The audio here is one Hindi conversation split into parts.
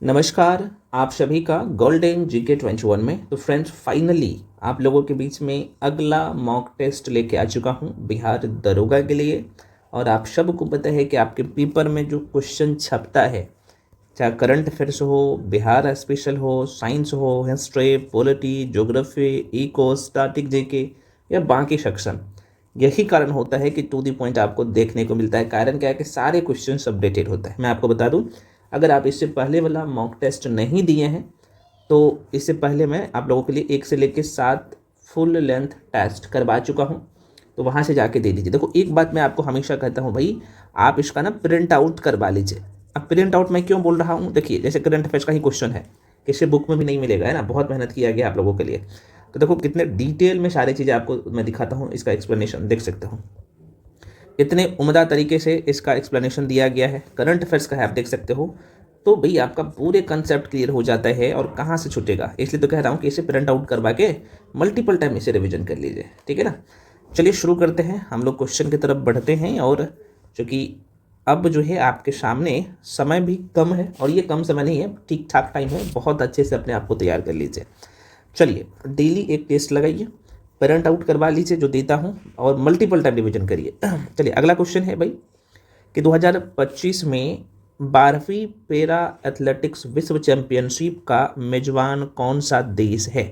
नमस्कार, आप सभी का गोल्डन जीके 21 में। तो फ्रेंड्स, फाइनली आप लोगों के बीच में अगला मॉक टेस्ट लेके आ चुका हूँ बिहार दरोगा के लिए। और आप सबको पता है कि आपके पेपर में जो क्वेश्चन छपता है, चाहे करंट अफेयर्स हो, बिहार स्पेशल हो, साइंस हो, history, polity, geography, eco, static GK या बाकी सेक्शन, यही कारण होता है कि टू दी पॉइंट आपको देखने को मिलता है। कारण क्या है कि सारे क्वेश्चन अपडेटेड होता है। मैं आपको बता दूं, अगर आप इससे पहले वाला मॉक टेस्ट नहीं दिए हैं तो इससे पहले मैं आप लोगों के लिए 1 से लेकर 7 फुल लेंथ टेस्ट करवा चुका हूं, तो वहां से जाके दे दीजिए। देखो, एक बात मैं आपको हमेशा कहता हूं भाई, आप इसका ना प्रिंट आउट करवा लीजिए। अब प्रिंट आउट मैं क्यों बोल रहा हूं, देखिए जैसे करंट अफेयर्स का ही क्वेश्चन है, किसी बुक में भी नहीं मिलेगा, है ना, बहुत मेहनत किया गया आप लोगों के लिए। तो देखो कितने डिटेल में सारी चीज़ें आपको मैं दिखाता हूँ, इसका एक्सप्लेनेशन देख सकते हो। इतने उम्दा तरीके से इसका एक्सप्लेनेशन दिया गया है, करंट अफेयर्स का है, आप देख सकते हो। तो भाई आपका पूरे कंसेप्ट क्लियर हो जाता है और कहाँ से छूटेगा। इसलिए तो कह रहा हूँ कि इसे प्रिंट आउट करवा के मल्टीपल टाइम इसे रिवीजन कर लीजिए, ठीक है ना। चलिए शुरू करते हैं, हम लोग क्वेश्चन की तरफ बढ़ते हैं। और चूँकि अब जो है आपके सामने समय भी कम है, और ये कम समय नहीं है, ठीक ठाक टाइम है, बहुत अच्छे से अपने आप को तैयार कर लीजिए। चलिए, डेली एक टेस्ट लगाइए, प्रिंट आउट करवा लीजिए जो देता हूँ, और मल्टीपल टाइम रिवीजन करिए। चलिए अगला क्वेश्चन है भाई कि 2025 में 12वीं पैरा एथलेटिक्स विश्व चैंपियनशिप का मेजबान कौन सा देश है।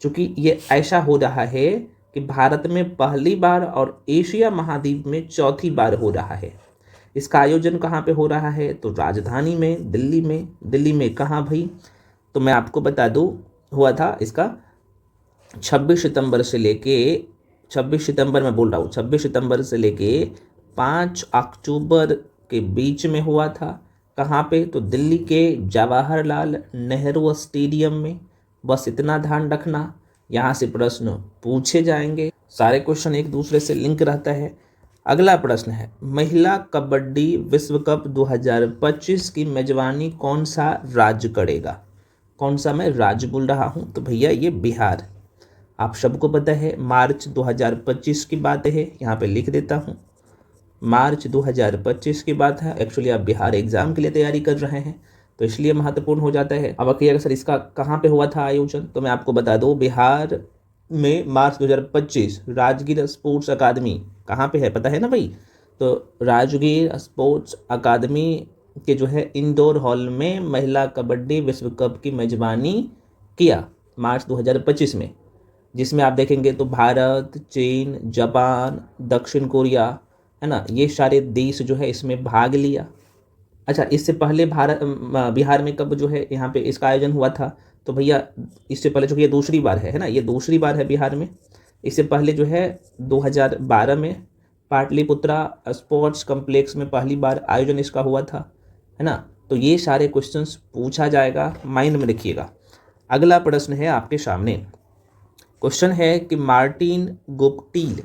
क्योंकि ये ऐसा हो रहा है कि भारत में पहली बार और एशिया महाद्वीप में चौथी बार हो रहा है। इसका आयोजन कहाँ पे हो रहा है, तो राजधानी में, दिल्ली में। दिल्ली में कहाँ भाई, तो मैं आपको बता दूँ, हुआ था इसका 26 सितंबर से लेके 26 सितंबर मैं बोल रहा हूँ, 26 सितंबर से लेके 5 अक्टूबर के बीच में हुआ था। कहाँ पे, तो दिल्ली के जवाहरलाल नेहरू स्टेडियम में। बस इतना ध्यान रखना, यहाँ से प्रश्न पूछे जाएंगे, सारे क्वेश्चन एक दूसरे से लिंक रहता है। अगला प्रश्न है, महिला कबड्डी विश्व कप 2025 की मेजबानी कौन सा राज्य करेगा। कौन सा मैं राज्य बोल रहा हूँ, तो भैया ये बिहार। आप सबको पता है मार्च 2025 की बात है, यहाँ पे लिख देता हूँ, मार्च 2025 की बात है। एक्चुअली आप बिहार एग्जाम के लिए तैयारी कर रहे हैं तो इसलिए महत्वपूर्ण हो जाता है। अब कहिएगा सर इसका कहाँ पे हुआ था आयोजन, तो मैं आपको बता दूँ, बिहार में मार्च 2025 राजगीर स्पोर्ट्स अकादमी, कहाँ पे है पता है ना भाई, तो राजगीर स्पोर्ट्स अकादमी के जो है इंडोर हॉल में महिला कबड्डी विश्व कप की मेजबानी किया मार्च 2025 में। जिसमें आप देखेंगे तो भारत, चीन, जापान, दक्षिण कोरिया, है ना, ये सारे देश जो है इसमें भाग लिया। अच्छा, इससे पहले बिहार में कब जो है यहाँ पे इसका आयोजन हुआ था, तो भैया इससे पहले, चूँकि ये दूसरी बार है ना, ये दूसरी बार है बिहार में। इससे पहले जो है 2012 में पाटलिपुत्रा स्पोर्ट्स कम्प्लेक्स में पहली बार आयोजन इसका हुआ था, है ना। तो ये सारे क्वेश्चंस पूछा जाएगा, माइंड में रखिएगा। अगला प्रश्न है आपके सामने, क्वेश्चन है कि मार्टिन गुप्टिल,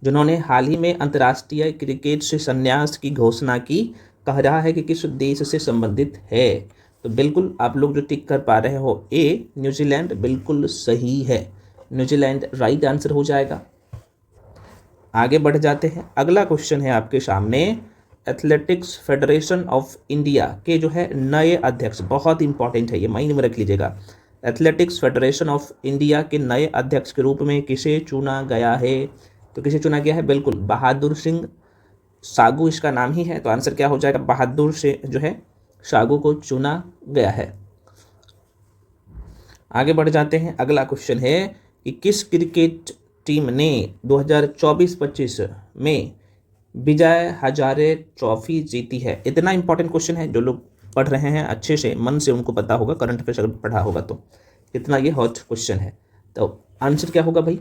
जिन्होंने हाल ही में अंतर्राष्ट्रीय क्रिकेट से संन्यास की घोषणा की, कह रहा है कि किस देश से संबंधित है। तो बिल्कुल आप लोग जो टिक कर पा रहे हो, ए न्यूजीलैंड बिल्कुल सही है, न्यूजीलैंड राइट आंसर हो जाएगा। आगे बढ़ जाते हैं, अगला क्वेश्चन है आपके सामने, एथलेटिक्स फेडरेशन ऑफ इंडिया के जो है नए अध्यक्ष, बहुत इंपॉर्टेंट है ये, माइंड में रख लीजिएगा। एथलेटिक्स फेडरेशन ऑफ इंडिया के नए अध्यक्ष के रूप में किसे चुना गया है, तो किसे चुना गया है, बिल्कुल बहादुर सिंह सागू इसका नाम ही है। तो आंसर क्या हो जाएगा, बहादुर से जो है सागू को चुना गया है। आगे बढ़ जाते हैं, अगला क्वेश्चन है कि किस क्रिकेट टीम ने 2024-25 में विजय हजारे ट्रॉफी जीती है। इतना इंपॉर्टेंट क्वेश्चन है, जो लोग पढ़ रहे हैं अच्छे से मन से उनको पता होगा, करंट अफेयर्स अगर पढ़ा होगा तो इतना ये हॉट क्वेश्चन है। तो आंसर क्या होगा भाई,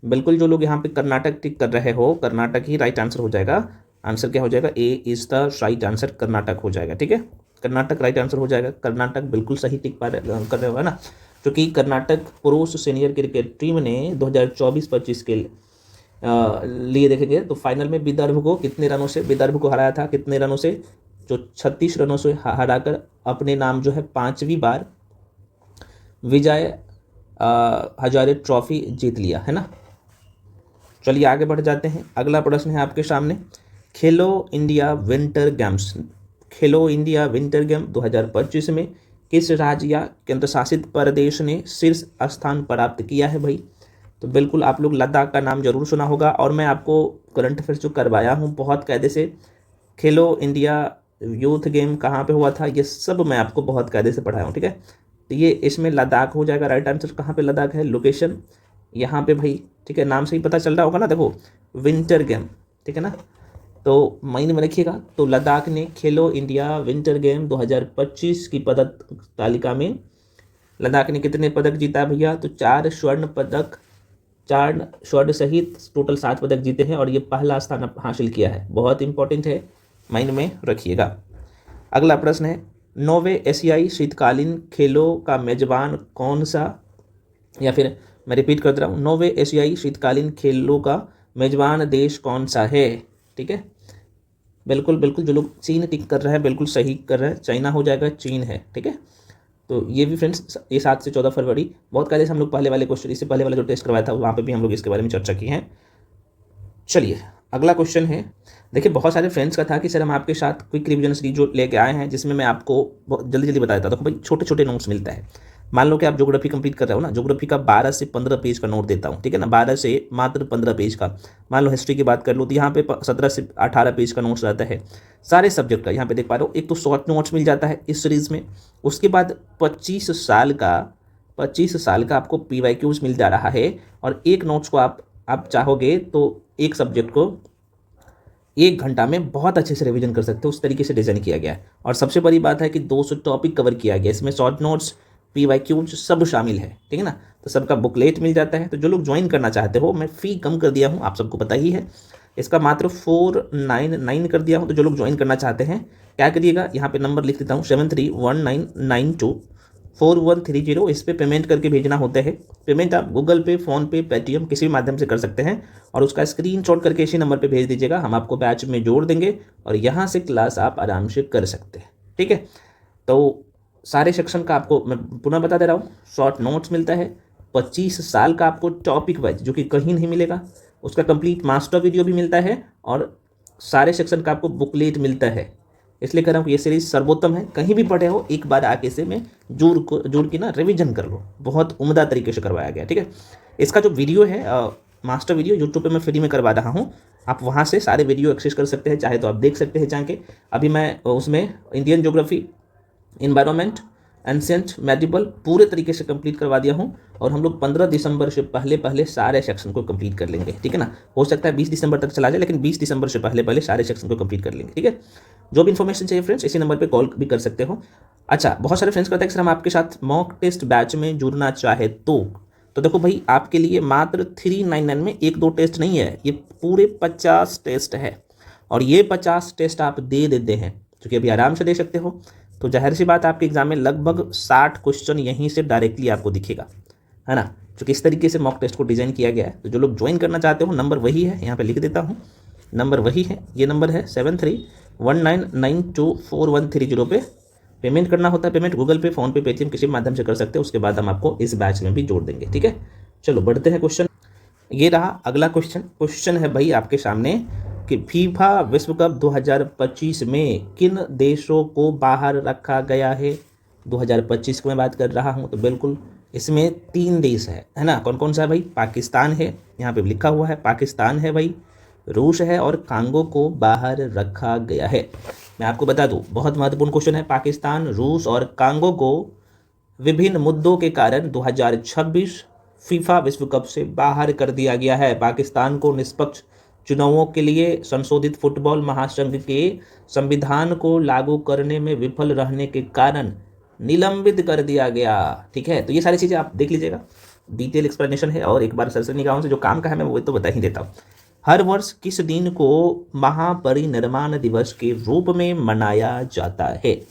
बिल्कुल जो लोग यहाँ पे कर्नाटक टिक कर रहे हो, कर्नाटक ही राइट आंसर हो जाएगा। आंसर क्या हो जाएगा, A is the right answer, Karnataka हो जाएगा, ठीक है, कर्नाटक राइट आंसर हो जाएगा। कर्नाटक बिल्कुल सही टिक कर रहे हो, है ना। क्योंकि कर्नाटक पुरुष सीनियर क्रिकेट टीम ने 2024-25 के लिए देखेंगे तो फाइनल में विदर्भ को कितने रनों से, विदर्भ को हराया था कितने रनों से, जो 36 रनों से हराकर अपने नाम जो है 5वीं बार विजय हजारे ट्रॉफी जीत लिया, है ना। चलिए आगे बढ़ जाते हैं, अगला प्रश्न है आपके सामने, खेलो इंडिया विंटर गेम्स 2025 में किस राज्य या केंद्र शासित प्रदेश ने शीर्ष स्थान प्राप्त किया है भाई? तो बिल्कुल आप लोग लद्दाख का नाम जरूर सुना होगा, और मैं आपको करंट अफेयर्स जो करवाया हूँ बहुत कायदे से, खेलो इंडिया यूथ गेम कहाँ पे हुआ था, ये सब मैं आपको बहुत कायदे से पढ़ाया हूँ, ठीक है। तो ये इसमें लद्दाख हो जाएगा राइट आंसर। कहाँ पे लद्दाख है? लोकेशन यहाँ पे भाई, ठीक है। नाम से ही पता चल रहा होगा ना, देखो विंटर गेम, ठीक है ना। तो माइंड में रखिएगा। तो लद्दाख ने खेलो इंडिया विंटर गेम 2025 की पदक तालिका में लद्दाख ने कितने पदक जीता भैया? तो 4 स्वर्ण पदक, 4 स्वर्ण सहित टोटल 7 पदक जीते हैं, और ये पहला स्थान हासिल किया है। बहुत इंपॉर्टेंट है, माइंड में रखिएगा। अगला प्रश्न है, 9वें एशियाई शीतकालीन खेलों का मेजबान कौन सा, या फिर मैं रिपीट कर दे रहा हूँ, 9वें एशियाई शीतकालीन खेलों का मेजबान देश कौन सा है? ठीक है, बिल्कुल बिल्कुल, जो लोग चीन टिक कर रहा है बिल्कुल सही कर रहा है, चाइना हो जाएगा, चीन है, ठीक है। तो ये भी फ्रेंड्स, ये 7 से 14 फरवरी, बहुत कायदे से हम लोग पहले वाले क्वेश्चन, इससे पहले वाला जो टेस्ट करवाया था वहाँ पे भी हम लोग इसके बारे में चर्चा की है। चलिए अगला क्वेश्चन है, देखिए बहुत सारे फ्रेंड्स का था कि सर हम आपके साथ क्विक रिवीजन सीरीज जो लेके आए हैं, जिसमें मैं आपको बहुत जल्दी जल्दी बता देता हूँ। देखो भाई, छोटे छोटे नोट्स मिलता है। मान लो कि आप ज्योग्राफी कंप्लीट कर रहे हो ना, ज्योग्राफी का 12 से 15 पेज का नोट देता हूँ, ठीक है ना, 12 से मात्र 15 पेज का। मान लो हिस्ट्री की बात कर लो तो यहाँ पे 17 से 18 पेज का नोट्स रहता है सारे सब्जेक्ट का। यहाँ पे देख पा रहे हो, एक तो शॉर्ट नोट्स मिल जाता है इस सीरीज में, उसके बाद 25 साल का आपको PYQs मिल जा रहा है, और एक नोट्स को आप चाहोगे तो एक सब्जेक्ट को 1 घंटा में बहुत अच्छे से रिवीजन कर सकते हो, उस तरीके से डिज़ाइन किया गया है। और सबसे बड़ी बात है कि 200 टॉपिक कवर किया गया, इसमें शॉर्ट नोट्स PYQs सब शामिल है, ठीक है ना। तो सबका बुकलेट मिल जाता है। तो जो लोग ज्वाइन करना चाहते हो, मैं फ़ी कम कर दिया हूँ, आप सबको पता ही है, इसका मात्र 499 कर दिया हूँ। तो जो लोग ज्वाइन करना चाहते हैं क्या करिएगा, यहाँ पे नंबर लिख देता हूँ 7319924130, इस पर पेमेंट करके भेजना होता है। पेमेंट आप गूगल पे, फ़ोनपे, पेटीएम किसी भी माध्यम से कर सकते हैं, और उसका स्क्रीनशॉट करके इसी नंबर पे भेज दीजिएगा। हम आपको बैच में जोड़ देंगे और यहाँ से क्लास आप आराम से कर सकते हैं, ठीक है। तो सारे सेक्शन का आपको मैं पुनः बता दे रहा हूँ, शॉर्ट नोट्स मिलता है, 25 साल का आपको टॉपिक वाइज जो कि कहीं नहीं मिलेगा, उसका कंप्लीट मास्टर वीडियो भी मिलता है, और सारे सेक्शन का आपको बुकलेट मिलता है। इसलिए कह रहा हूँ कि ये सीरीज सर्वोत्तम है। कहीं भी पढ़े हो, एक बार आके से में जुड़ के ना रिवीजन कर लो, बहुत उम्दा तरीके से करवाया गया, ठीक है। इसका जो वीडियो है मास्टर वीडियो यूट्यूब पे मैं फ्री में करवा रहा हूँ, आप वहाँ से सारे वीडियो एक्सेस कर सकते हैं, चाहे तो आप देख सकते हैं जाके। अभी मैं उसमें Indian geography, environment, ancient, medieval पूरे तरीके से कंप्लीट करवा दिया हूँ, और हम लोग 15 दिसंबर से पहले सारे सेक्शन को कंप्लीट कर लेंगे, ठीक है ना। हो सकता है 20 दिसंबर तक चला जाए, लेकिन 20 दिसंबर से पहले सारे सेक्शन को कंप्लीट कर लेंगे, ठीक है। जो भी इन्फॉर्मेशन चाहिए फ्रेंड्स, इसी नंबर पे कॉल भी कर सकते हो। अच्छा, बहुत सारे फ्रेंड्स कहते हैं कि सर हम आपके साथ मॉक टेस्ट बैच में जुड़ना चाहे तो देखो भाई, आपके लिए मात्र 399 में 1-2 टेस्ट नहीं है, ये पूरे 50 टेस्ट है, और ये 50 टेस्ट आप दे देते हैं, क्योंकि अभी आराम से दे सकते हो। तो जाहिर सी बात, आपके एग्जाम में लगभग 60 क्वेश्चन यहीं से डायरेक्टली आपको दिखेगा, है ना, क्योंकि इस तरीके से मॉक टेस्ट को डिज़ाइन किया गया है। तो जो लोग ज्वाइन करना चाहते हो, नंबर वही है, यहाँ पे लिख देता हूँ, नंबर वही है, ये नंबर है 7319924130 पे पेमेंट करना होता है। पेमेंट गूगल पे, फ़ोन पे, पेटीएम किसी भी माध्यम से कर सकते हैं। उसके बाद हम आपको इस बैच में भी जोड़ देंगे, ठीक है। चलो बढ़ते हैं क्वेश्चन। ये रहा अगला क्वेश्चन है भाई आपके सामने कि फीफा विश्व कप 2025 में किन देशों को बाहर रखा गया है? 2025 की मैं बात कर रहा हूँ, तो बिल्कुल इसमें 3 देश है ना। कौन कौन सा है भाई? पाकिस्तान है, यहाँ पे लिखा हुआ है पाकिस्तान है भाई, रूस है, और कांगो को बाहर रखा गया है। मैं आपको बता दूं, बहुत महत्वपूर्ण क्वेश्चन है। पाकिस्तान, रूस और कांगो को विभिन्न मुद्दों के कारण 2026 फीफा विश्व कप से बाहर कर दिया गया है। पाकिस्तान को निष्पक्ष चुनावों के लिए संशोधित फुटबॉल महासंघ के संविधान को लागू करने में विफल रहने के कारण निलंबित कर दिया गया, ठीक है। तो ये सारी चीज़ें आप देख लीजिएगा, डिटेल एक्सप्लेनेशन है, और एक बार सरसरी निगाहों से जो काम का है मैं वो तो बता ही देता हूँ। हर वर्ष किस दिन को महापरिनिर्वाण दिवस के रूप में मनाया जाता है?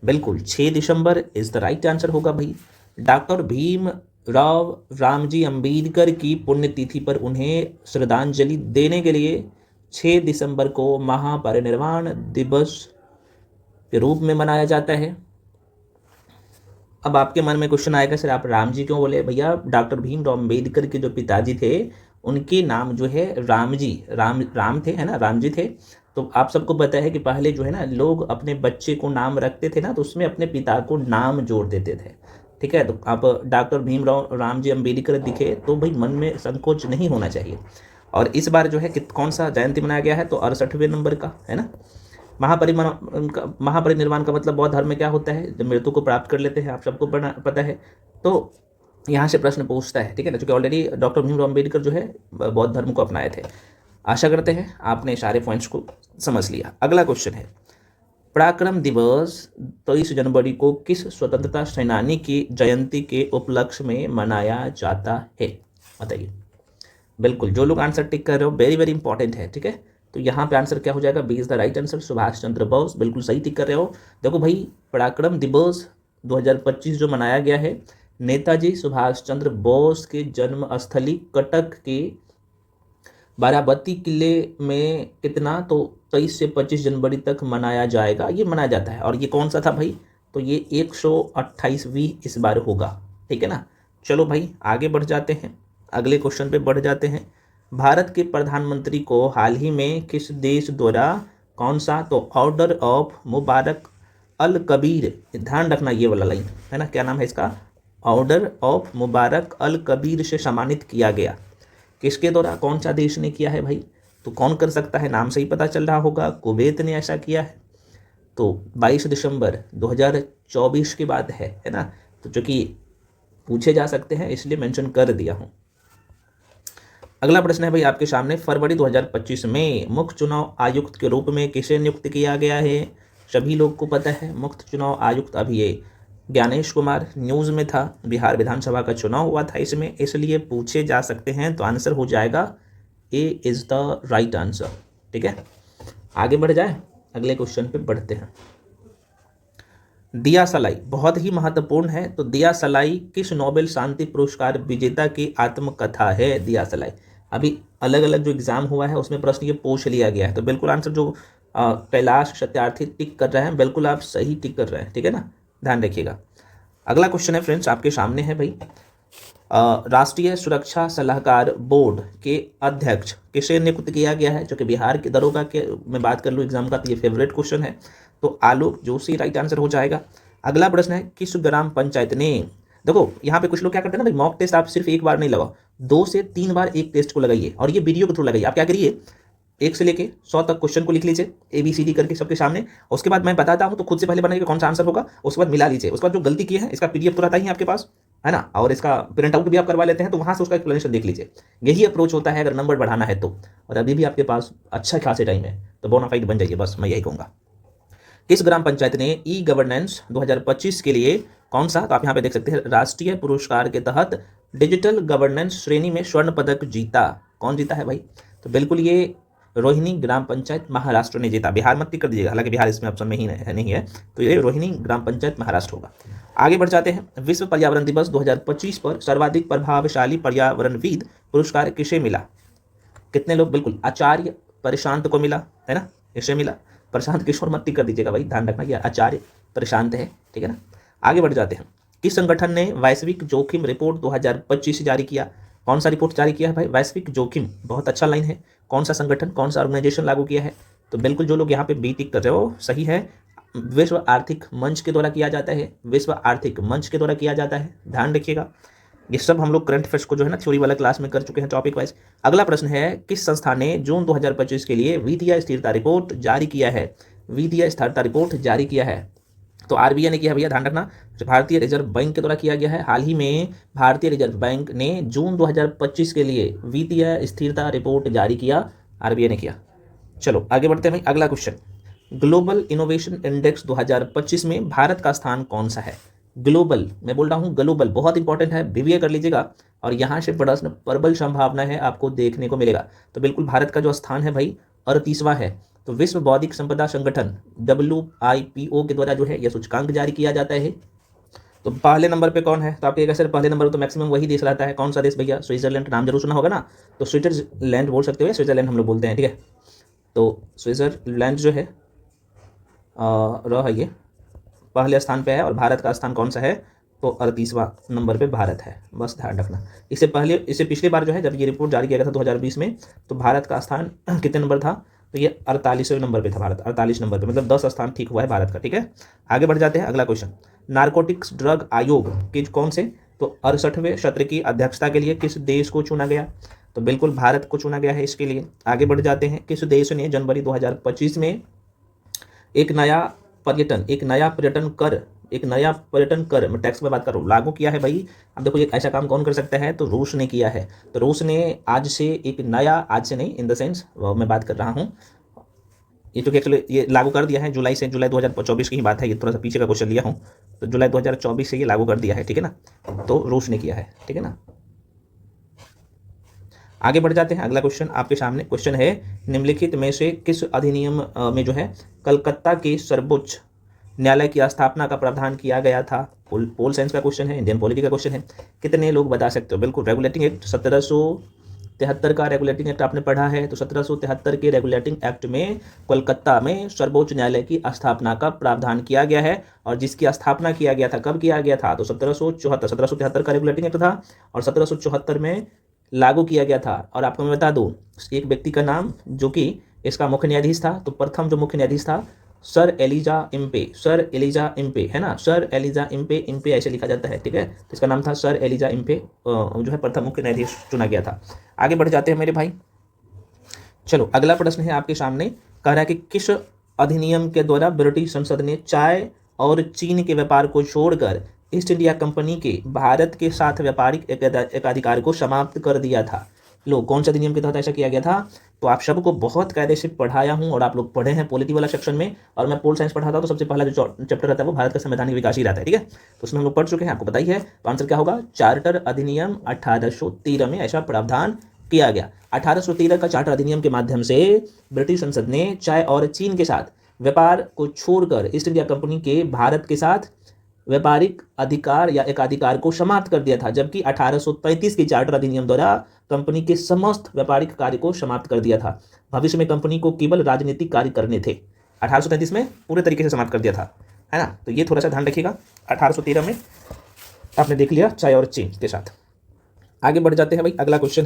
बिल्कुल 6 दिसंबर इज द राइट आंसर होगा भाई। डॉक्टर भीमराव रामजी अंबेडकर की पुण्यतिथि पर उन्हें श्रद्धांजलि देने के लिए 6 दिसंबर को महापरिनिर्वाण दिवस के रूप में मनाया जाता है। अब आपके मन में क्वेश्चन आएगा, सर आप राम जी क्यों बोले? भैया डॉक्टर भीमराव अंबेडकर के जो पिताजी थे, उनके नाम जो है राम थे, है ना, राम जी थे, तो आप सबको पता है कि पहले जो है ना लोग अपने बच्चे को नाम रखते थे ना, तो उसमें अपने पिता को नाम जोड़ देते थे। ठीक है, तो आप डॉक्टर भीमराव रामजी अम्बेडकर दिखे तो भाई मन में संकोच नहीं होना चाहिए। और इस बार जो है कौन सा जयंती मनाया गया है, तो 68वें नंबर का है ना। महापरिनिर्वाण का मतलब बौद्ध धर्म में क्या होता है, जब मृत्यु को प्राप्त कर लेते हैं, आप सबको पता है। तो यहाँ से प्रश्न पूछता है, ठीक है ना, क्योंकि ऑलरेडी डॉक्टर भीमराव अम्बेडकर जो है बौद्ध धर्म को अपनाए थे। आशा करते हैं आपने सारे पॉइंट्स को समझ लिया। अगला क्वेश्चन है, पराक्रम दिवस 23 जनवरी को किस स्वतंत्रता सेनानी की जयंती के उपलक्ष्य में मनाया जाता है, बताइए। बिल्कुल, जो लोग आंसर टिक कर रहे हो वेरी वेरी इंपॉर्टेंट है, ठीक है। तो यहाँ पे आंसर क्या हो जाएगा, B is the right answer, Subhash Chandra Bose. बिल्कुल सही टिक कर रहे हो। देखो भाई, पराक्रम दिवस 2025 जो मनाया गया है, नेताजी सुभाष चंद्र बोस के जन्म स्थली कटक के बाराबती किले में कितना, तो 23 से 25 जनवरी तक मनाया जाएगा, ये मनाया जाता है। और ये कौन सा था भाई, तो ये 128वीं इस बार होगा, ठीक है ना। चलो भाई आगे बढ़ जाते हैं, अगले क्वेश्चन पे बढ़ जाते हैं। भारत के प्रधानमंत्री को हाल ही में किस देश द्वारा कौन सा, तो ऑर्डर ऑफ मुबारक अल कबीर, ध्यान रखना ये वाला लाइन है ना, क्या नाम है इसका, ऑर्डर ऑफ मुबारक अल कबीर से सम्मानित किया गया। किसके द्वारा, कौन सा देश ने किया है भाई, तो कौन कर सकता है, नाम से ही पता चल रहा होगा, कुवैत ने ऐसा किया है। तो 22 दिसंबर 2024 के बाद है ना, तो जो कि पूछे जा सकते हैं इसलिए मेंशन कर दिया हूं। अगला प्रश्न है भाई आपके सामने, फरवरी 2025 में मुख्य चुनाव आयुक्त के रूप में किसे नियुक्त किया गया है। सभी लोग को पता है मुख्य चुनाव आयुक्त अभी ये ज्ञानेश कुमार, न्यूज़ में था, बिहार विधानसभा का चुनाव हुआ था इसमें, इसलिए पूछे जा सकते हैं। तो आंसर हो जाएगा A is the right answer, ठीक है। आगे बढ़ जाए, अगले क्वेश्चन पे बढ़ते हैं। दिया सलाई बहुत ही महत्वपूर्ण है, तो दिया सलाई किस नोबेल शांति पुरस्कार विजेता की आत्मकथा है। दिया सलाई अभी अलग अलग जो एग्जाम हुआ है उसमें प्रश्न ये पूछ लिया गया है, तो बिल्कुल आंसर जो कैलाश सत्यार्थी टिक कर रहे हैं, बिल्कुल आप सही टिक कर रहे हैं, ठीक है ना, ध्यान रखिएगा। अगला क्वेश्चन है फ्रेंड्स आपके सामने है भाई, राष्ट्रीय सुरक्षा सलाहकार बोर्ड के अध्यक्ष किसे नियुक्त किया गया है, जो कि बिहार के दरोगा के मैं बात कर लूँ एग्जाम का, तो ये फेवरेट क्वेश्चन है, तो आलोक जोशी राइट आंसर हो जाएगा। अगला प्रश्न है, किस ग्राम पंचायत ने, देखो यहाँ पे कुछ लोग क्या करते हैं ना भाई, मॉक टेस्ट आप सिर्फ एक बार नहीं लगाओ, 2 से 3 बार एक टेस्ट को लगाइए, और ये वीडियो के थ्रू लगाइए। आप क्या करिए, 1 से लेके 100 तक क्वेश्चन को लिख लीजिए ABCD करके सबके सामने, उसके बाद मैं बताता हूँ तो खुद से पहले बनाइए कौन सा आंसर होगा, उसके बाद मिला लीजिए, उसके बाद जो गलती की है इसका PDF तो रहता ही है आपके पास, है ना, और इसका प्रिंट आउट भी आप करवा लेते हैं, तो वहाँ से उसका एक्सप्लेनेशन देख लीजिए। यही अप्रोच होता है अगर नंबर बढ़ाना है तो, और अभी भी आपके पास अच्छा खासे टाइम है, तो बोनाफाइड बन जाइए, बस मैं यही कहूँगा। किस ग्राम पंचायत ने ई गवर्नेंस 2025 के लिए कौन सा, तो आप यहाँ पे देख सकते हैं, राष्ट्रीय पुरस्कार के तहत डिजिटल गवर्नेंस श्रेणी में स्वर्ण पदक जीता। कौन जीता है भाई, तो बिल्कुल ये रोहिणी ग्राम पंचायत महाराष्ट्र ने जीता। बिहार मत टिक कर दीजिएगा, हालांकि बिहार इसमें ऑप्शन में ही नहीं है, तो ये रोहिणी ग्राम पंचायत महाराष्ट्र होगा। आगे बढ़ जाते हैं, विश्व पर्यावरण दिवस 2025 पर सर्वाधिक प्रभावशाली पर्यावरणविद पुरस्कार किसे मिला। कितने लोग, बिल्कुल आचार्य प्रशांत को मिला, है ना, इसे मिला। प्रशांत किशोर मत टिक कर दीजिएगा भाई, ध्यान रखना, यह आचार्य प्रशांत है, ठीक है ना। आगे बढ़ जाते हैं, किस संगठन ने वैश्विक जोखिम रिपोर्ट 2025 जारी किया। कौन सा रिपोर्ट जारी किया है भाई, वैश्विक जोखिम, बहुत अच्छा लाइन है, कौन सा संगठन, कौन सा ऑर्गेनाइजेशन लागू किया है, तो बिल्कुल जो लोग यहाँ पे बी टिक कर रहे हो सही है, विश्व आर्थिक मंच के द्वारा किया जाता है, विश्व आर्थिक मंच के द्वारा किया जाता है, ध्यान रखिएगा। ये सब हम लोग करंट अफेयर्स को जो है ना थ्योरी वाला क्लास में कर चुके हैं टॉपिक वाइज। अगला प्रश्न है, किस संस्था ने जून 2025 के लिए वित्तीय स्थिरता रिपोर्ट जारी किया है। वित्तीय स्थिरता रिपोर्ट जारी किया है, तो RBI ने किया भैया, ध्यान रखना, भारतीय रिजर्व बैंक के द्वारा किया गया है। हाल ही में भारतीय रिजर्व बैंक ने जून 2025 के लिए वित्तीय स्थिरता रिपोर्ट जारी किया, RBI ने किया। चलो आगे बढ़ते हैं भाई, अगला क्वेश्चन, ग्लोबल इनोवेशन इंडेक्स 2025 में भारत का स्थान कौन सा है। ग्लोबल, मैं बोल रहा हूँ ग्लोबल, बहुत इंपॉर्टेंट है, BBA कर लीजिएगा, और यहाँ से प्रश्न प्रबल संभावना है आपको देखने को मिलेगा। तो बिल्कुल भारत का जो स्थान है भाई 38वां है। तो विश्व बौद्धिक संपदा संगठन WIPO के द्वारा जो है यह सूचकांक जारी किया जाता है। तो पहले नंबर पे कौन है, तो आप कहेगा सर पहले नंबर तो मैक्सिमम वही देश रहता है, कौन सा देश भैया, स्विट्जरलैंड, नाम जरूर सुना होगा ना, तो स्विट्जरलैंड बोल सकते हो, स्विट्जरलैंड हम लोग बोलते हैं, ठीक है। तो स्विट्जरलैंड जो है रहा ये पहले स्थान पे है, और भारत का स्थान कौन सा है, तो 38वां नंबर पे भारत है, बस ध्यान रखना। इससे पिछली बार जो है जब ये रिपोर्ट जारी किया गया था 2020 में, तो भारत का स्थान कितने नंबर था, तो ये 48वें नंबर पे था भारत, 48 नंबर पे, मतलब 10 स्थान ठीक हुआ है भारत का। ठीक है, आगे बढ़ जाते हैं। अगला क्वेश्चन, नारकोटिक्स ड्रग आयोग के कौन से, तो 68वें सत्र की अध्यक्षता के लिए किस देश को चुना गया, तो बिल्कुल भारत को चुना गया है इसके लिए। आगे बढ़ जाते हैं, किस देश ने जनवरी 2025 में एक नया पर्यटन कर मैं टैक्स में बात कर रहा हूँ, लागू किया है भाई। अब देखो ये ऐसा काम कौन कर सकता है, तो रूस ने किया है। तो रूस ने आज से एक नया, आज से नहीं इन द सेंस मैं बात कर रहा हूँ, ये तो एक्चुअली ये लागू कर दिया है जुलाई से, जुलाई 2024 की ही बात है, ये थोड़ा सा पीछे का क्वेश्चन लिया हूँ, तो जुलाई 2024 से ये लागू कर दिया है। ठीक है ना, तो रूस ने किया है। ठीक है ना, आगे बढ़ जाते हैं। अगला क्वेश्चन आपके सामने क्वेश्चन है, निम्नलिखित में से किस अधिनियम में जो है कलकत्ता के सर्वोच्च न्यायालय की स्थापना का प्रावधान किया गया था। पोल साइंस का क्वेश्चन है, इंडियन पॉलिटी का क्वेश्चन है, कितने लोग बता सकते हो। बिल्कुल, रेगुलेटिंग एक्ट 1773 का रेगुलेटिंग एक्ट आपने पढ़ा है, तो 1773 के रेगुलेटिंग एक्ट में कोलकाता में सर्वोच्च न्यायालय की स्थापना का प्रावधान किया गया है। और जिसकी स्थापना किया गया था, कब किया गया था, तो 1773 का रेगुलेटिंग एक्ट था, और 1774 में लागू किया गया था। और आपको मैं बता दूं एक व्यक्ति का नाम जो कि इसका मुख्य न्यायाधीश था, तो प्रथम जो मुख्य न्यायाधीश था सर एलिजा इम्पे है ना, सर एलिजा इम्पे ऐसे लिखा जाता है। ठीक है, तो इसका नाम था सर एलिजा इम्पे, जो है प्रथम मुख्य न्यायाधीश चुना गया था। आगे बढ़ जाते हैं मेरे भाई। चलो अगला प्रश्न है आपके सामने, कह रहा है कि किस अधिनियम के द्वारा ब्रिटिश संसद ने चाय और चीन के व्यापार को छोड़कर ईस्ट इंडिया कंपनी के भारत के साथ व्यापारिक एकाधिकार को समाप्त कर दिया था। लो, कौन सा अधिनियम के तहत ऐसा किया गया था, तो आप सबको बहुत कायदे से पढ़ाया हूं, और आप लोग पढ़े हैं पॉलिटी वाला सेक्शन में, और मैं पोल साइंस पढ़ाता हूं, तो सबसे पहला जो चैप्टर रहता है वो भारत का संवैधानिक विकास ही रहता है। ठीक है, तो उसमें हम लोग पढ़ चुके हैं, आपको पता ही है। तो आंसर क्या होगा, चार्टर अधिनियम 1813 में ऐसा प्रावधान किया गया। 1813 का चार्टर अधिनियम के माध्यम से ब्रिटिश संसद ने चाय और चीन के साथ व्यापार को छोड़कर ईस्ट इंडिया कंपनी के भारत के साथ व्यापारिक अधिकार या एकाधिकार को समाप्त कर दिया था, जबकि 1833 के चार्टर अधिनियम द्वारा कंपनी के समस्त व्यापारिक कार्य को समाप्त कर दिया था। भविष्य में कंपनी को केवल राजनीतिक कार्य करने थे। 1833 में पूरे तरीके से समाप्त कर दिया था, है ना, तो ये थोड़ा सा ध्यान रखिएगा। 1813 में आपने देख लिया चाय और चीन के साथ। आगे बढ़ जाते हैं भाई, अगला क्वेश्चन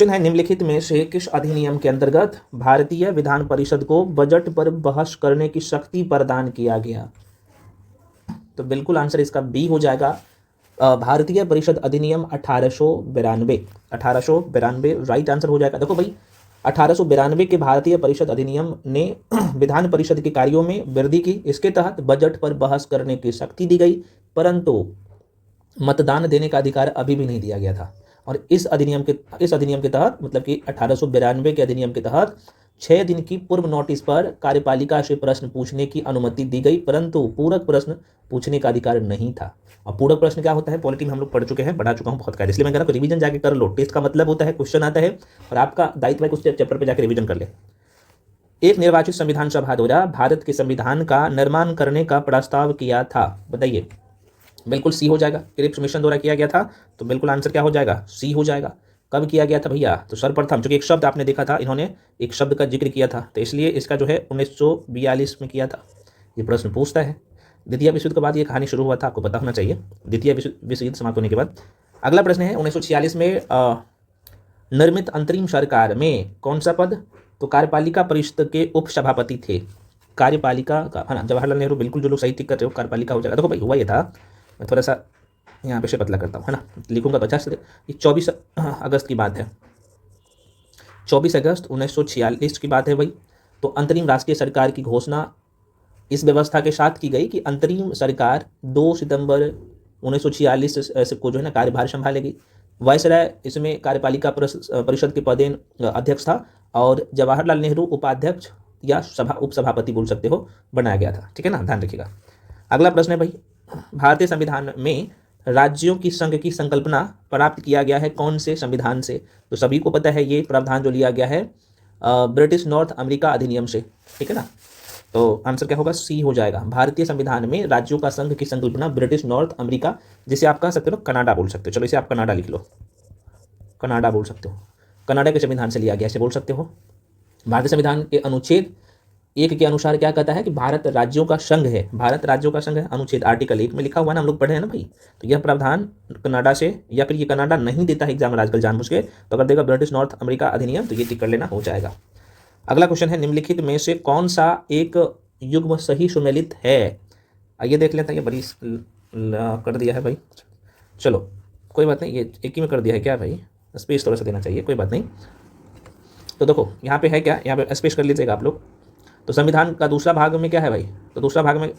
है निम्नलिखित में से किस अधिनियम के अंतर्गत भारतीय विधान परिषद को बजट पर बहस करने की शक्ति प्रदान किया गया, तो बिल्कुल आंसर इसका बी हो जाएगा, भारतीय परिषद अधिनियम 1892 राइट आंसर हो जाएगा। देखो भाई, 1892 के भारतीय परिषद अधिनियम ने विधान परिषद के कार्यों में वृद्धि की। इसके तहत बजट पर बहस करने की शक्ति दी गई, परंतु मतदान देने का अधिकार अभी भी नहीं दिया गया था। और इस अधिनियम के तहत, मतलब कि 1892 के अधिनियम के तहत 6 दिन की पूर्व नोटिस पर कार्यपालिका से प्रश्न पूछने की अनुमति दी गई, परंतु पूरक प्रश्न पूछने का अधिकार नहीं था। और पूरक प्रश्न क्या होता है, पॉलिटी में हम लोग पढ़ चुके हैं, पढ़ा चुका हूँ बहुत, इसलिए मैं कह रहा हूँ रिवीजन जाके कर लो। टेस्ट का मतलब होता है क्वेश्चन आता है, और आपका दायित्व है कुछ चैप्टर पर जाकर रिवीजन कर ले। एक निर्वाचित संविधान सभा द्वारा भारत के संविधान का निर्माण करने का प्रस्ताव किया था, बताइए। बिल्कुल सी हो जाएगा, क्रिप्स मिशन द्वारा किया गया था, तो बिल्कुल आंसर क्या हो जाएगा, सी हो जाएगा। कब किया गया था भैया, तो सर्वप्रथम, चूंकि एक शब्द आपने देखा था, इन्होंने एक शब्द का जिक्र किया था, तो इसलिए इसका जो है 1942 में किया था। ये प्रश्न पूछता है, द्वितीय विश्व युद्ध के बाद ये कहानी शुरू हुआ था, आपको पता होना चाहिए, द्वितीय विश्व युद्ध समाप्त होने के बाद। अगला प्रश्न है 1946 में निर्मित अंतरिम सरकार में कौन सा पद, तो कार्यपालिका परिषद के उप सभापति थे। कार्यपालिका का, है ना, जवाहरलाल नेहरू, बिल्कुल जो लोग सही टिक कर रहे हो, कार्यपालिका हो जाएगा। देखो भाई, हुआ ये था, मैं थोड़ा सा यहाँ पे से पतला करता हूँ, है ना, लिखूंगा तो अच्छा से। ये 24 अगस्त की बात है, 24 अगस्त 1946 की बात है भाई। तो अंतरिम राष्ट्रीय सरकार की घोषणा इस व्यवस्था के साथ की गई कि अंतरिम सरकार 2 सितंबर 1946 को जो है ना कार्यभार संभालेगी। वायसराय इसमें कार्यपालिका परिषद के पदेन अध्यक्ष था, और जवाहरलाल नेहरू उपाध्यक्ष या उपसभापति बोल सकते हो, बनाया गया था। ठीक है ना, ध्यान रखिएगा। अगला प्रश्न है भाई, भारतीय संविधान में राज्यों की संघ की संकल्पना प्राप्त किया गया है कौन से संविधान से, तो सभी को पता है ये प्रावधान जो लिया गया है ब्रिटिश नॉर्थ अमेरिका अधिनियम से। ठीक है ना, तो आंसर क्या होगा, सी हो जाएगा। भारतीय संविधान में राज्यों का संघ की संकल्पना ब्रिटिश नॉर्थ अमेरिका, जिसे आप कह सकते हो कनाडा बोल सकते हो, चलो इसे आप कनाडा लिख लो, कनाडा बोल सकते हो, कनाडा के संविधान से लिया गया, ऐसे बोल सकते हो। भारतीय संविधान के अनुच्छेद 1 के अनुसार क्या कहता है कि भारत राज्यों का संघ है, भारत राज्यों का संघ है, अनुच्छेद आर्टिकल 1 में लिखा हुआ है ना, हम लोग पढ़े हैं ना भाई। तो यह प्रावधान कनाडा से, या फिर ये कनाडा नहीं देता है एग्जाम में आजकल जानबूझ के, तो अगर देगा ब्रिटिश नॉर्थ अमेरिका अधिनियम, तो ये टिक कर लेना, हो जाएगा। अगला क्वेश्चन है, निम्नलिखित में से कौन सा एक युग्म सही सुमेलित है। आइए देख लेते हैं, ये बड़ी कर दिया है भाई, चलो कोई बात नहीं, ये एक ही में कर दिया है क्या भाई, स्पेस थोड़ा सा देना चाहिए, कोई बात नहीं। तो देखो यहाँ पे है क्या, यहाँ पे स्पेस कर लीजिएगा आप लोग। तो संविधान का दूसरा भाग में क्या है भाई, तो दूसरा भाग में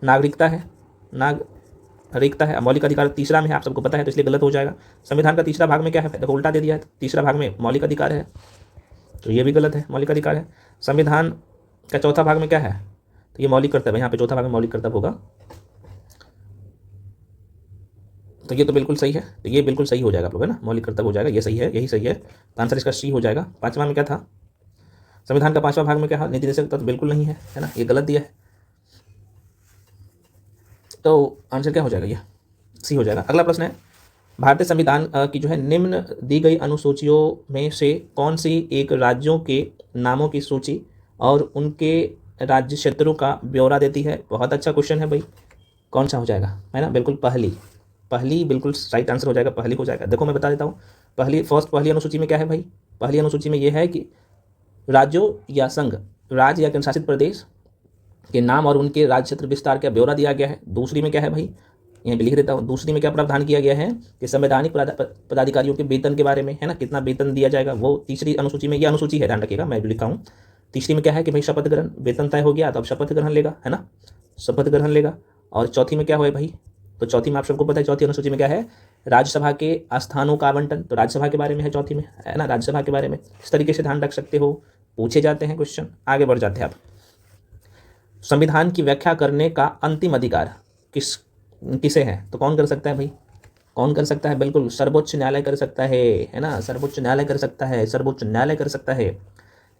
नागरिकता है, नागरिकता है, मौलिक अधिकार तीसरा में है, आप सबको पता है, तो इसलिए गलत हो जाएगा। संविधान का तीसरा भाग में क्या है, देखो उल्टा दे दिया है, तीसरा भाग में मौलिक अधिकार है, तो ये भी गलत है, मौलिक अधिकार है। संविधान का चौथा भाग में क्या है, तो ये मौलिक कर्तव्य, यहाँ पे चौथा भाग में मौलिक कर्तव्य होगा, तो ये तो बिल्कुल सही है, तो ये बिल्कुल सही हो जाएगा आप लोग, है ना, मौलिक कर्तव्य हो जाएगा, ये सही है, यही सही है, तो आंसर इसका सी हो जाएगा। पांचवा में क्या था, संविधान का पांचवा भाग में क्या है, नीति निषेध तत्व, तो बिल्कुल नहीं है ना, ये गलत दिया है, तो आंसर क्या हो जाएगा, ये सी हो जाएगा। अगला प्रश्न है, भारतीय संविधान की जो है निम्न दी गई अनुसूचियों में से कौन सी एक राज्यों के नामों की सूची और उनके राज्य क्षेत्रों का ब्यौरा देती है। बहुत अच्छा क्वेश्चन है भाई, कौन सा हो जाएगा, है ना, बिल्कुल पहली बिल्कुल राइट आंसर हो जाएगा, पहली हो जाएगा। देखो मैं बता देता हूँ, पहली अनुसूची में क्या है भाई, पहली अनुसूची में यह है कि राज्यों या संघ, राज्य या केंद्र शासित प्रदेश के नाम और उनके राज्य क्षेत्र विस्तार का ब्यौरा दिया गया है। दूसरी में क्या है भाई, यहाँ पे लिख देता हूँ, दूसरी में क्या प्रावधान किया गया है कि संवैधानिक पदाधिकारियों के वेतन के बारे में, है ना, कितना वेतन दिया जाएगा, वो तीसरी अनुसूची में, ये अनुसूची है, ध्यान रखिएगा, मैं जो लिखा हूँ। तीसरी में क्या है कि भाई शपथ ग्रहण, वेतन तय हो गया तो अब शपथ ग्रहण लेगा, है ना, शपथ ग्रहण लेगा। और चौथी में क्या हुआ भाई, तो चौथी में आप सबको पता है, चौथी अनुसूची में क्या है, राज्यसभा के स्थानों का आवंटन, तो राज्यसभा के बारे में है चौथी में, है ना, राज्यसभा के बारे में। इस तरीके से ध्यान रख सकते हो, पूछे जाते हैं क्वेश्चन। आगे बढ़ जाते हैं आप, संविधान की व्याख्या करने का अंतिम अधिकार किसे है, तो कौन कर सकता है भाई, कौन कर सकता है, बिल्कुल सर्वोच्च न्यायालय कर सकता है ना, सर्वोच्च न्यायालय कर सकता है, सर्वोच्च न्यायालय कर सकता है।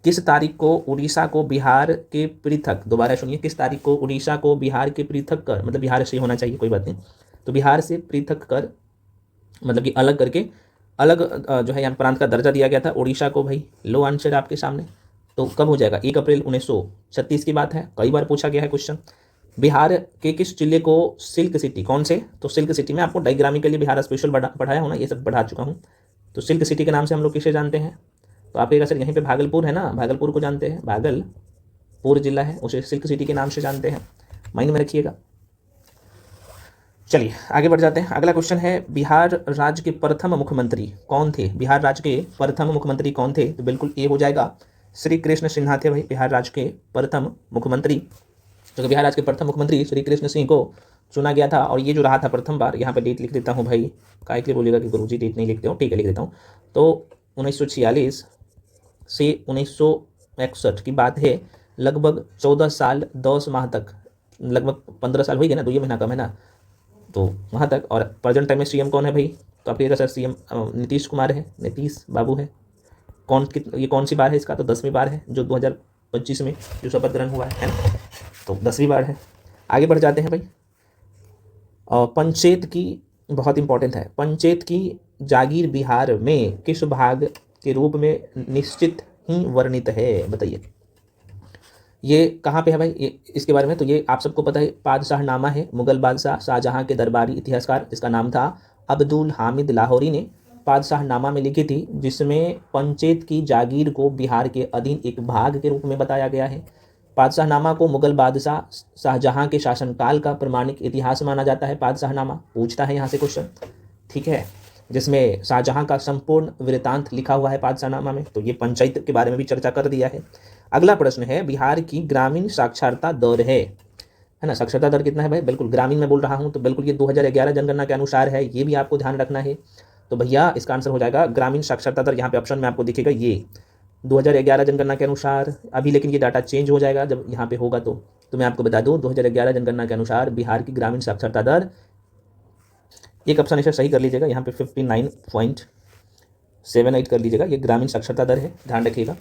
किस तारीख को उड़ीसा को बिहार के पृथक, दोबारा सुनिए, किस तारीख को उड़ीसा को बिहार के पृथक कर, मतलब बिहार से होना चाहिए, कोई बात नहीं, तो बिहार से पृथक कर मतलब कि अलग करके, अलग जो है यहाँ प्रांत का दर्जा दिया गया था उड़ीसा को भाई। लो आंसर आपके सामने, तो कब हो जाएगा, 1 अप्रैल 1936 की बात है, कई बार पूछा गया है क्वेश्चन। बिहार के किस जिले को सिल्क सिटी, कौन से, तो सिल्क सिटी में आपको डायग्रामी के लिए बिहार स्पेशल पढ़ाया हो ना, ये सब पढ़ा चुका हूँ। तो सिल्क सिटी के नाम से हम लोग किसे जानते हैं, तो आप कहेगा सर यहीं पे भागलपुर है ना, भागलपुर को जानते हैं, भागलपुर जिला है, उसे सिल्क सिटी के नाम से जानते हैं, माइंड में रखिएगा। चलिए आगे बढ़ जाते हैं। अगला क्वेश्चन है, बिहार राज्य के प्रथम मुख्यमंत्री कौन थे, बिहार राज्य के प्रथम मुख्यमंत्री कौन थे, तो बिल्कुल ये हो जाएगा, श्री कृष्ण सिन्हा थे भाई, बिहार राज्य के प्रथम मुख्यमंत्री। क्योंकि बिहार राज्य के प्रथम मुख्यमंत्री श्री कृष्ण सिंह को चुना गया था, और ये जो रहा था प्रथम बार, यहाँ पे डेट लिख देता हूँ भाई, काय के लिए बोलेगा कि गुरुजी डेट नहीं लिखते हो, ठीक है लिख देता हूँ। तो 1946 से 1961 की बात है, लगभग 14 साल 10 माह तक, लगभग 15 साल हो गए ना, 2 महीना कम है ना, तो वहाँ तक। और प्रेजेंट टाइम में सीएम कौन है भाई, तो आप कहिएगा सर सीएम नीतीश कुमार है, नीतीश बाबू है। ये कौन सी बार है इसका, तो 10वीं बार है, जो 2025 में जो शपथ ग्रहण हुआ है ना, तो 10वीं बार है। आगे बढ़ जाते हैं भाई, और पंचायत की बहुत इंपॉर्टेंट है, पंचायत की जागीर बिहार में किस भाग के रूप में निश्चित ही वर्णित है, बताइए ये कहाँ पे है भाई, ये इसके बारे में तो ये आप सबको पता है, पादशाहनामा है, मुगल बादशाह शाहजहां के दरबारी इतिहासकार जिसका नाम था अब्दुल हामिद लाहौरी ने पादशाहनामा में लिखी थी, जिसमें पंचायत की जागीर को बिहार के अधीन एक भाग के रूप में बताया गया है। पादशाहनामा को मुगल बादशाह शाहजहां के शासनकाल का प्रमाणिक इतिहास माना जाता है। पादशाहनामा पूछता है यहाँ से क्वेश्चन, ठीक है, जिसमें शाहजहां का संपूर्ण वृत्तांत लिखा हुआ है पादशाहनामा में, तो ये पंचायत के बारे में भी चर्चा कर दिया है। अगला प्रश्न है, बिहार की ग्रामीण साक्षरता दर है ना, साक्षरता दर कितना है भाई, बिल्कुल ग्रामीण में बोल रहा हूँ, तो बिल्कुल ये 2011 जनगणना के अनुसार है, ये भी आपको ध्यान रखना है। तो भैया इसका आंसर हो जाएगा ग्रामीण साक्षरता दर, यहाँ पे ऑप्शन में आपको दिखेगा ये 2011 जनगणना के अनुसार। अभी लेकिन ये डाटा चेंज हो जाएगा जब यहाँ पे होगा, तो मैं आपको बता दूँ 2011 जनगणना के अनुसार बिहार की ग्रामीण साक्षरता दर, एक ऑप्शन इसे सही कर लीजिएगा, यहाँ पे 59.78 कर लीजिएगा, ये ग्रामीण साक्षरता दर है, ध्यान रखिएगा।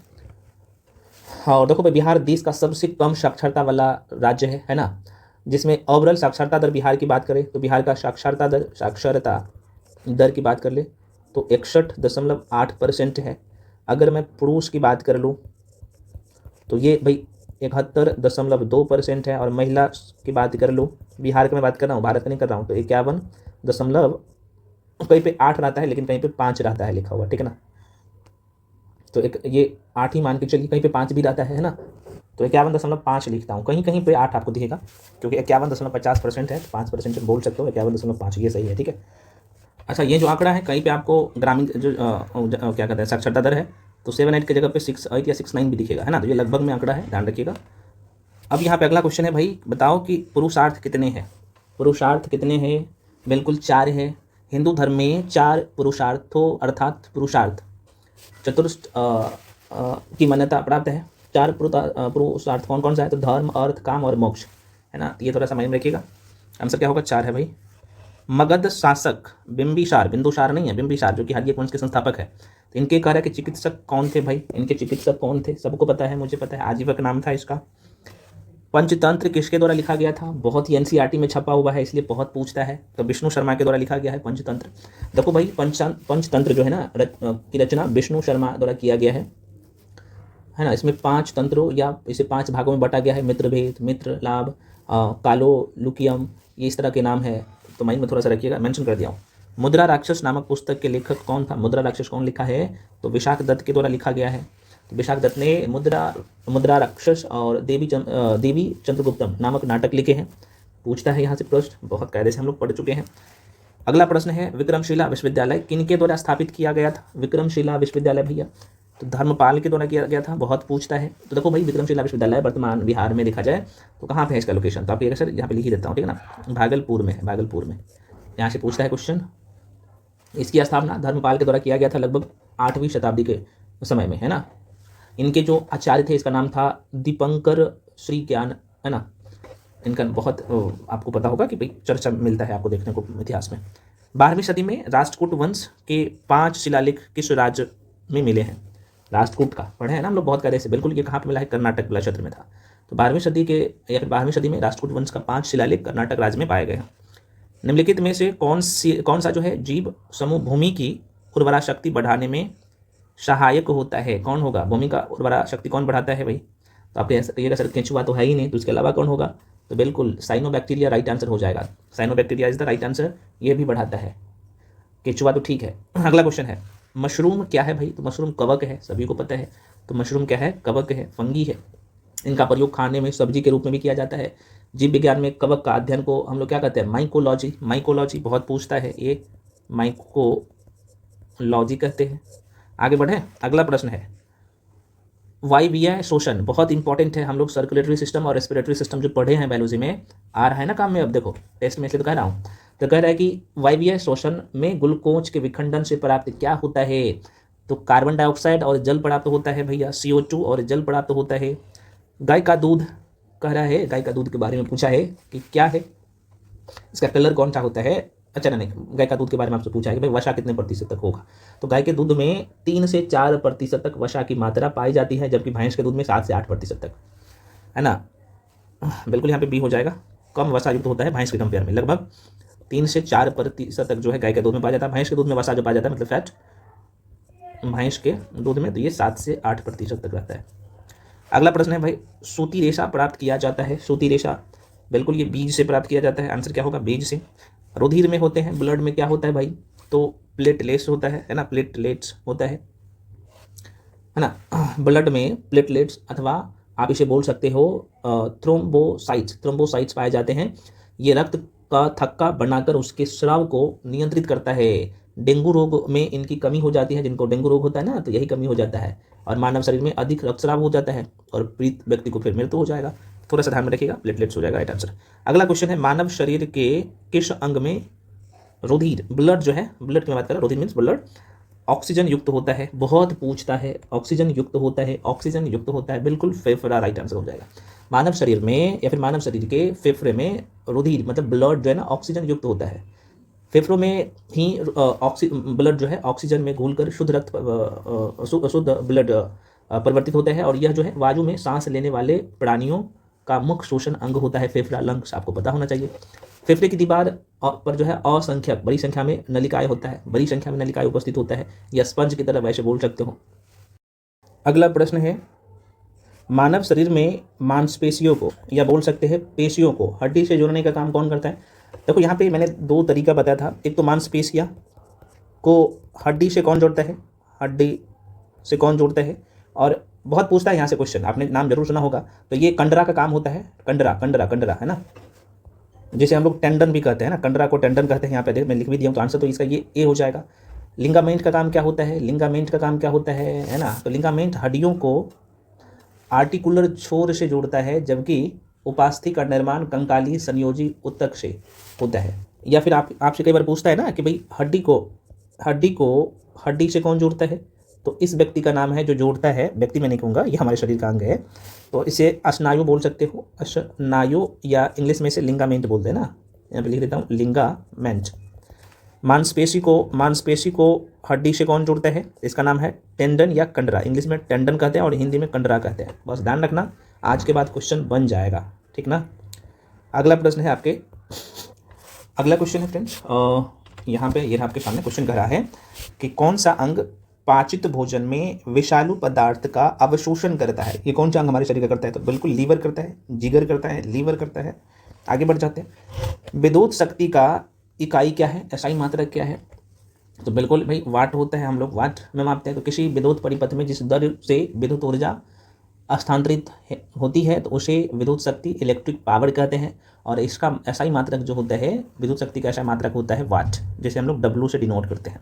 हाँ, और देखो भाई बिहार देश का सबसे कम साक्षरता वाला राज्य है ना, जिसमें ओवरऑल साक्षरता दर बिहार की बात करें तो बिहार का साक्षरता दर की बात कर ले तो 61.8% है। अगर मैं पुरुष की बात कर लूँ तो ये भाई 71.2% है। और महिला की बात कर लो, बिहार की मैं बात कर रहा हूँ, भारत की नहीं कर रहा हूँ, तो 51 दशमलव कहीं पे 8 रहता है लेकिन कहीं पे 5 रहता है लिखा हुआ, ठीक है ना। तो एक ये 8 ही मान के चलिए, कहीं पे 5 भी रहता है ना। तो 51.5 लिखता हूँ, कहीं कहीं पे 8 आपको दिखेगा, क्योंकि 51.50% है, 5% बोल सकते हो, 51.5 ये सही है, ठीक है। अच्छा, ये जो आंकड़ा है कहीं पे आपको ग्रामीण जो क्या कहते हैं साक्षरता दर है, तो 7-8 की जगह पे 6-8 या 6-9 भी दिखेगा, है ना। तो ये लगभग में आंकड़ा है, ध्यान रखिएगा। अब यहाँ पे अगला क्वेश्चन है भाई, बताओ कि पुरुषार्थ कितने हैं। पुरुषार्थ कितने हैं? बिल्कुल 4 है। हिंदू धर्म में 4 पुरुषार्थों अर्थात पुरुषार्थ चतुर्थ की मान्यता प्राप्त है। 4 पुरुषार्थ कौन कौन सा है? तो धर्म, अर्थ, काम और मोक्ष, है ना। तो ये थोड़ा सा माइंड में रखिएगा। आंसर क्या होगा? 4 है भाई। मगध शासक बिंबिसार, बिंदुसार नहीं है, बिंबिसार, जो कि हड़िया वंश के संस्थापक है। तो इनके कार्य के चिकित्सक कौन थे भाई? इनके चिकित्सक कौन थे? सबको पता है, मुझे पता है, आजीवक नाम था इसका। पंचतंत्र किसके द्वारा लिखा गया था? बहुत ही एनसीईआरटी में छपा हुआ है, इसलिए बहुत पूछता है। तो विष्णु शर्मा के द्वारा लिखा गया है पंचतंत्र। देखो भाई, पंचतंत्र जो है ना की रचना विष्णु शर्मा द्वारा किया गया है ना। इसमें 5 तंत्रों या इसे 5 भागों में बांटा गया है। मित्र भेद, मित्र लाभ, कालो लुकियम, ये इस तरह के नाम है। तो माइंड में थोड़ा सा रखिएगा, मेंशन कर दिया हूँ। मुद्रा राक्षस नामक पुस्तक के लेखक कौन था? मुद्रा राक्षस कौन लिखा है? तो विशाख दत्त के द्वारा लिखा गया है। तो विशाख दत्त ने मुद्रा राक्षस और देवी चंद्रगुप्तम नामक नाटक लिखे हैं। पूछता है यहाँ से प्रश्न, बहुत कायदे से हम लोग पढ़ चुके हैं। अगला प्रश्न है, विक्रमशिला विश्वविद्यालय किनके द्वारा स्थापित किया गया था? विक्रमशिला विश्वविद्यालय भैया तो धर्मपाल के द्वारा किया गया था, बहुत पूछता है। तो देखो भाई, विक्रमशिला विश्वविद्यालय वर्तमान बिहार में देखा जाए तो कहाँ पे है इसका लोकेशन? तो आप सर यहाँ पे लिख ही देता हूँ, ठीक है ना। भागलपुर में है, भागलपुर में। यहाँ से पूछता है क्वेश्चन। इसकी स्थापना धर्मपाल के द्वारा किया गया था लगभग 8वीं शताब्दी के समय में, है ना। इनके जो आचार्य थे, इसका नाम था दीपंकर श्री ज्ञान, है ना। इनका बहुत आपको पता होगा कि भाई चर्चा मिलता है आपको देखने को इतिहास में। 12वीं सदी में राष्ट्रकूट वंश के 5 शिलालेख किस राज्य में मिले हैं? राष्ट्रकूट का पढ़े हैं ना हम लोग बहुत कायदे से, बिल्कुल। ये कहाँ पे मिला है? कर्नाटक वाला क्षेत्र में था। तो 12वीं सदी के या फिर 12वीं सदी में राष्ट्रकूट वंश का 5 शिलालेख कर्नाटक राज्य में पाए गए हैं। निम्नलिखित में से कौन सा जो है जीव समूह भूमि की उर्वरा शक्ति बढ़ाने में सहायक होता है? कौन होगा? भूमि का उर्वरा शक्ति कौन बढ़ाता है भाई? तो आप कहिएगा सर केंचुआ तो है ही नहीं, तो इसके अलावा कौन होगा? तो बिल्कुल साइनोबैक्टीरिया राइट आंसर हो जाएगा। Cyanobacteria is the right answer, ये भी बढ़ाता है। केचुआ तो ठीक है। अगला क्वेश्चन है, मशरूम क्या है भाई? तो मशरूम कवक है, सभी को पता है। तो मशरूम क्या है? कवक है, फंगी है। इनका प्रयोग खाने में सब्जी के रूप में भी किया जाता है। जीव विज्ञान में कवक का अध्ययन को हम लोग क्या कहते हैं? माइकोलॉजी। माइकोलॉजी बहुत पूछता है, ये माइकोलॉजी कहते हैं। आगे बढ़े, अगला प्रश्न है, वायवीय शोषण बहुत इंपॉर्टेंट है। हम लोग सर्कुलेटरी सिस्टम और रेस्पिरेटरी सिस्टम जो पढ़े हैं बायोलॉजी में, आ रहा है ना काम में। अब देखो टेस्ट में इसलिए तो कह रहा हूँ। तो कह रहा है कि वायवीय शोषण में ग्लूकोज के विखंडन से प्राप्त क्या होता है? तो कार्बन डाइऑक्साइड और जल प्राप्त होता है भैया, CO2 और जल प्राप्त होता है। गाय का दूध कह रहा है, गाय का दूध के बारे में पूछा है कि क्या है, इसका कलर कौन सा होता है? अच्छा नहीं, गाय का दूध के बारे में आपसे पूछा है कि भाई वसा कितने प्रतिशत तक होगा। तो गाय के दूध में 3 से 4% तक वसा की मात्रा पाई जाती है, जबकि भैंस के दूध में 7 से 8% तक, है ना। बिल्कुल यहाँ पे बी हो जाएगा, कम वसा युक्त होता है भैंस के कंपेयर में। लगभग 3 से 4% तक जो है गाय के दूध में पाया जाता है। भैंस के दूध में वसा जो पाया जाता है, मतलब फैट, भैंस के दूध में तो ये 7 से 8% तक रहता है। अगला प्रश्न है भाई, सूती रेशा प्राप्त किया जाता है। सूती रेशा बिल्कुल ये बीज से प्राप्त किया जाता है। आंसर क्या होगा? बीज से। रुधिर में होते हैं, ब्लड में क्या होता है भाई? तो प्लेटलेट्स होता है ना, प्लेटलेट्स होता है ना। ब्लड में प्लेटलेट्स अथवा आप इसे बोल सकते हो थ्रोम्बोसाइट्स पाए जाते हैं। ये रक्त का थक्का बनाकर उसके स्राव को नियंत्रित करता है। डेंगू रोग में इनकी कमी हो जाती है, जिनको डेंगू रोग होता है ना, तो यही कमी हो जाता है। और मानव शरीर में अधिक रक्तस्राव हो जाता है और पीड़ित व्यक्ति को फिर मृत्यु हो जाएगा। थोड़ा सा ध्यान में रखिएगा, प्लेटलेट्स हो जाएगा राइट आंसर। अगला क्वेश्चन है, मानव शरीर के किस अंग में रुधिर, ब्लड जो है, ब्लड की मैं बात कर रहा हूँ, रुधिर मीन्स ब्लड, ऑक्सीजन युक्त होता है? बहुत पूछता है, ऑक्सीजन युक्त होता है, ऑक्सीजन युक्त होता है। बिल्कुल फेफड़ा राइट आंसर हो जाएगा। मानव शरीर में या फिर मानव शरीर के फेफड़े में रुधिर मतलब ब्लड जो है ना, ऑक्सीजन युक्त होता है। फेफड़ों में ही ब्लड जो है ऑक्सीजन में घुलकर शुद्ध शुद्ध ब्लड परिवर्तित होता है। और यह जो है वायु में सांस लेने वाले प्राणियों का मुख्य शोषण अंग होता है फेफड़ा, लंग्स, आपको पता होना चाहिए। फेफड़े की दीवार पर जो है असंख्यक बड़ी संख्या में नलिकाएं होता है, बड़ी संख्या में नलिकाएं उपस्थित होता है, या स्पंज की तरह वैसे बोल सकते हो। अगला प्रश्न है, मानव शरीर में मांसपेशियों को या बोल सकते हैं पेशियों को हड्डी से जोड़ने का काम कौन करता है? देखो यहाँ पे मैंने दो तरीका बताया था। एक तो मांसपेशियाँ को हड्डी से कौन जोड़ता है, हड्डी से कौन जोड़ता है, और बहुत पूछता है यहाँ से क्वेश्चन, आपने नाम जरूर सुना होगा। तो ये कंडरा का काम होता है, कंडरा कंडरा कंडरा है ना, जिसे हम लोग टेंडन भी कहते हैं ना, कंडरा को टेंडन कहते हैं। यहाँ पे देख मैं लिख भी दिया हूँ तो आंसर तो इसका ये ए हो जाएगा। लिंगामेंट का काम क्या होता है, लिंगामेंट का काम क्या होता है ना, तो लिंगामेंट हड्डियों को आर्टिकुलर छोर से जोड़ता है, जबकि उपास्थि का निर्माण कंकाली संयोजी ऊतक से होता है। या फिर आपसे कई बार पूछता है ना कि भाई हड्डी को हड्डी से कौन जोड़ता है, तो इस व्यक्ति का नाम है जो जोड़ता है, व्यक्ति मैं नहीं कहूँगा, ये हमारे शरीर का अंग है, तो इसे स्नायु बोल सकते हो, स्नायु, या इंग्लिश में इसे लिंगामेंट बोलते हैं ना, यहाँ पे लिख देता हूँ लिंगामेंट। मांसपेशी को हड्डी से कौन जोड़ता है, इसका नाम है टेंडन या कंडरा, इंग्लिश में टेंडन कहते हैं और हिंदी में कंडरा कहते हैं। बस ध्यान रखना, आज के बाद क्वेश्चन बन जाएगा, ठीक ना। अगला प्रश्न है आपके, अगला क्वेश्चन है फ्रेंड्स, यहाँ पे ये आपके सामने क्वेश्चन कह रहा है कि कौन सा अंग पाचित भोजन में विषालु पदार्थ का अवशोषण करता है। ये कौन सा अंग हमारे शरीर का करता है, तो बिल्कुल लीवर करता है, जिगर करता है, लीवर करता है। आगे बढ़ जाते हैं। विद्युत शक्ति का इकाई क्या है, एसआई मात्रक क्या है, तो बिल्कुल भाई वाट होता है, हम लोग वाट में मापते हैं। तो किसी विद्युत परिपथ में जिस दर से विद्युत ऊर्जा स्थानांतरित होती है तो उसे विद्युत शक्ति, इलेक्ट्रिक पावर कहते हैं। और इसका एसआई मात्रक जो होता है, विद्युत शक्ति का एसआई मात्रक होता है वाट, जिसे हम लोग डब्ल्यू से डिनोट करते हैं।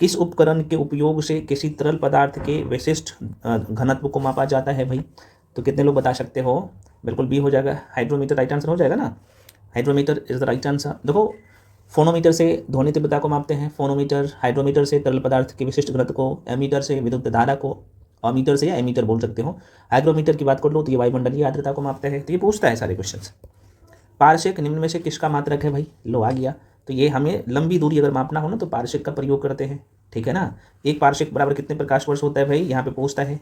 किस उपकरण के उपयोग से किसी तरल पदार्थ के विशिष्ट घनत्व को मापा जाता है भाई, तो कितने लोग बता सकते हो, बिल्कुल बी हो जाएगा, हाइड्रोमीटर राइट आंसर हो जाएगा ना, hydrometer is the right answer. देखो फोनोमीटर से ध्वनि तीव्रता को मापते हैं, फोनोमीटर, हाइड्रोमीटर से तरल पदार्थ के विशिष्ट घनत्व को, एमीटर से विद्युत धारा को, अमीटर से या एमीटर बोल सकते हो। हाइग्रोमीटर की बात कर लो तो ये वायुमंडलीय आर्द्रता को मापता है। तो ये पूछता है सारे क्वेश्चन। पारसेक निम्न में से किसका मात्रक है भाई, लो आ गया। तो ये हमें लंबी दूरी अगर मापना हो ना तो पारसेक का प्रयोग करते हैं, ठीक है ना। एक पारसेक बराबर कितने प्रकाश वर्ष होता है भाई, यहाँ पे पूछता है,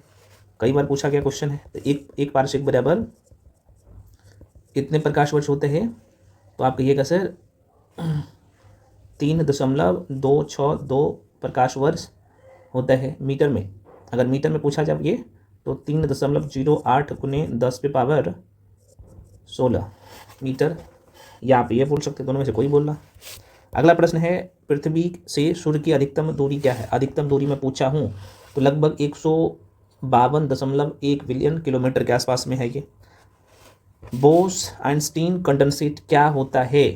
कई बार पूछा गया क्वेश्चन है। तो एक पारसेक बराबर कितने प्रकाश वर्ष होते हैं, तो आप कहिएगा सर 3.262 प्रकाश वर्ष होता है मीटर में। अगर मीटर में पूछा जब ये तो 3.08 गुने 10⁻16 मीटर, या आप ये बोल सकते हैं, दोनों में से कोई बोलना। अगला प्रश्न है, पृथ्वी से सूर्य की अधिकतम दूरी क्या है। अधिकतम दूरी में पूछा हूँ तो लगभग 152.1 बिलियन किलोमीटर के आसपास में है ये। बोस आइंस्टीन कंडेंसेट क्या होता है,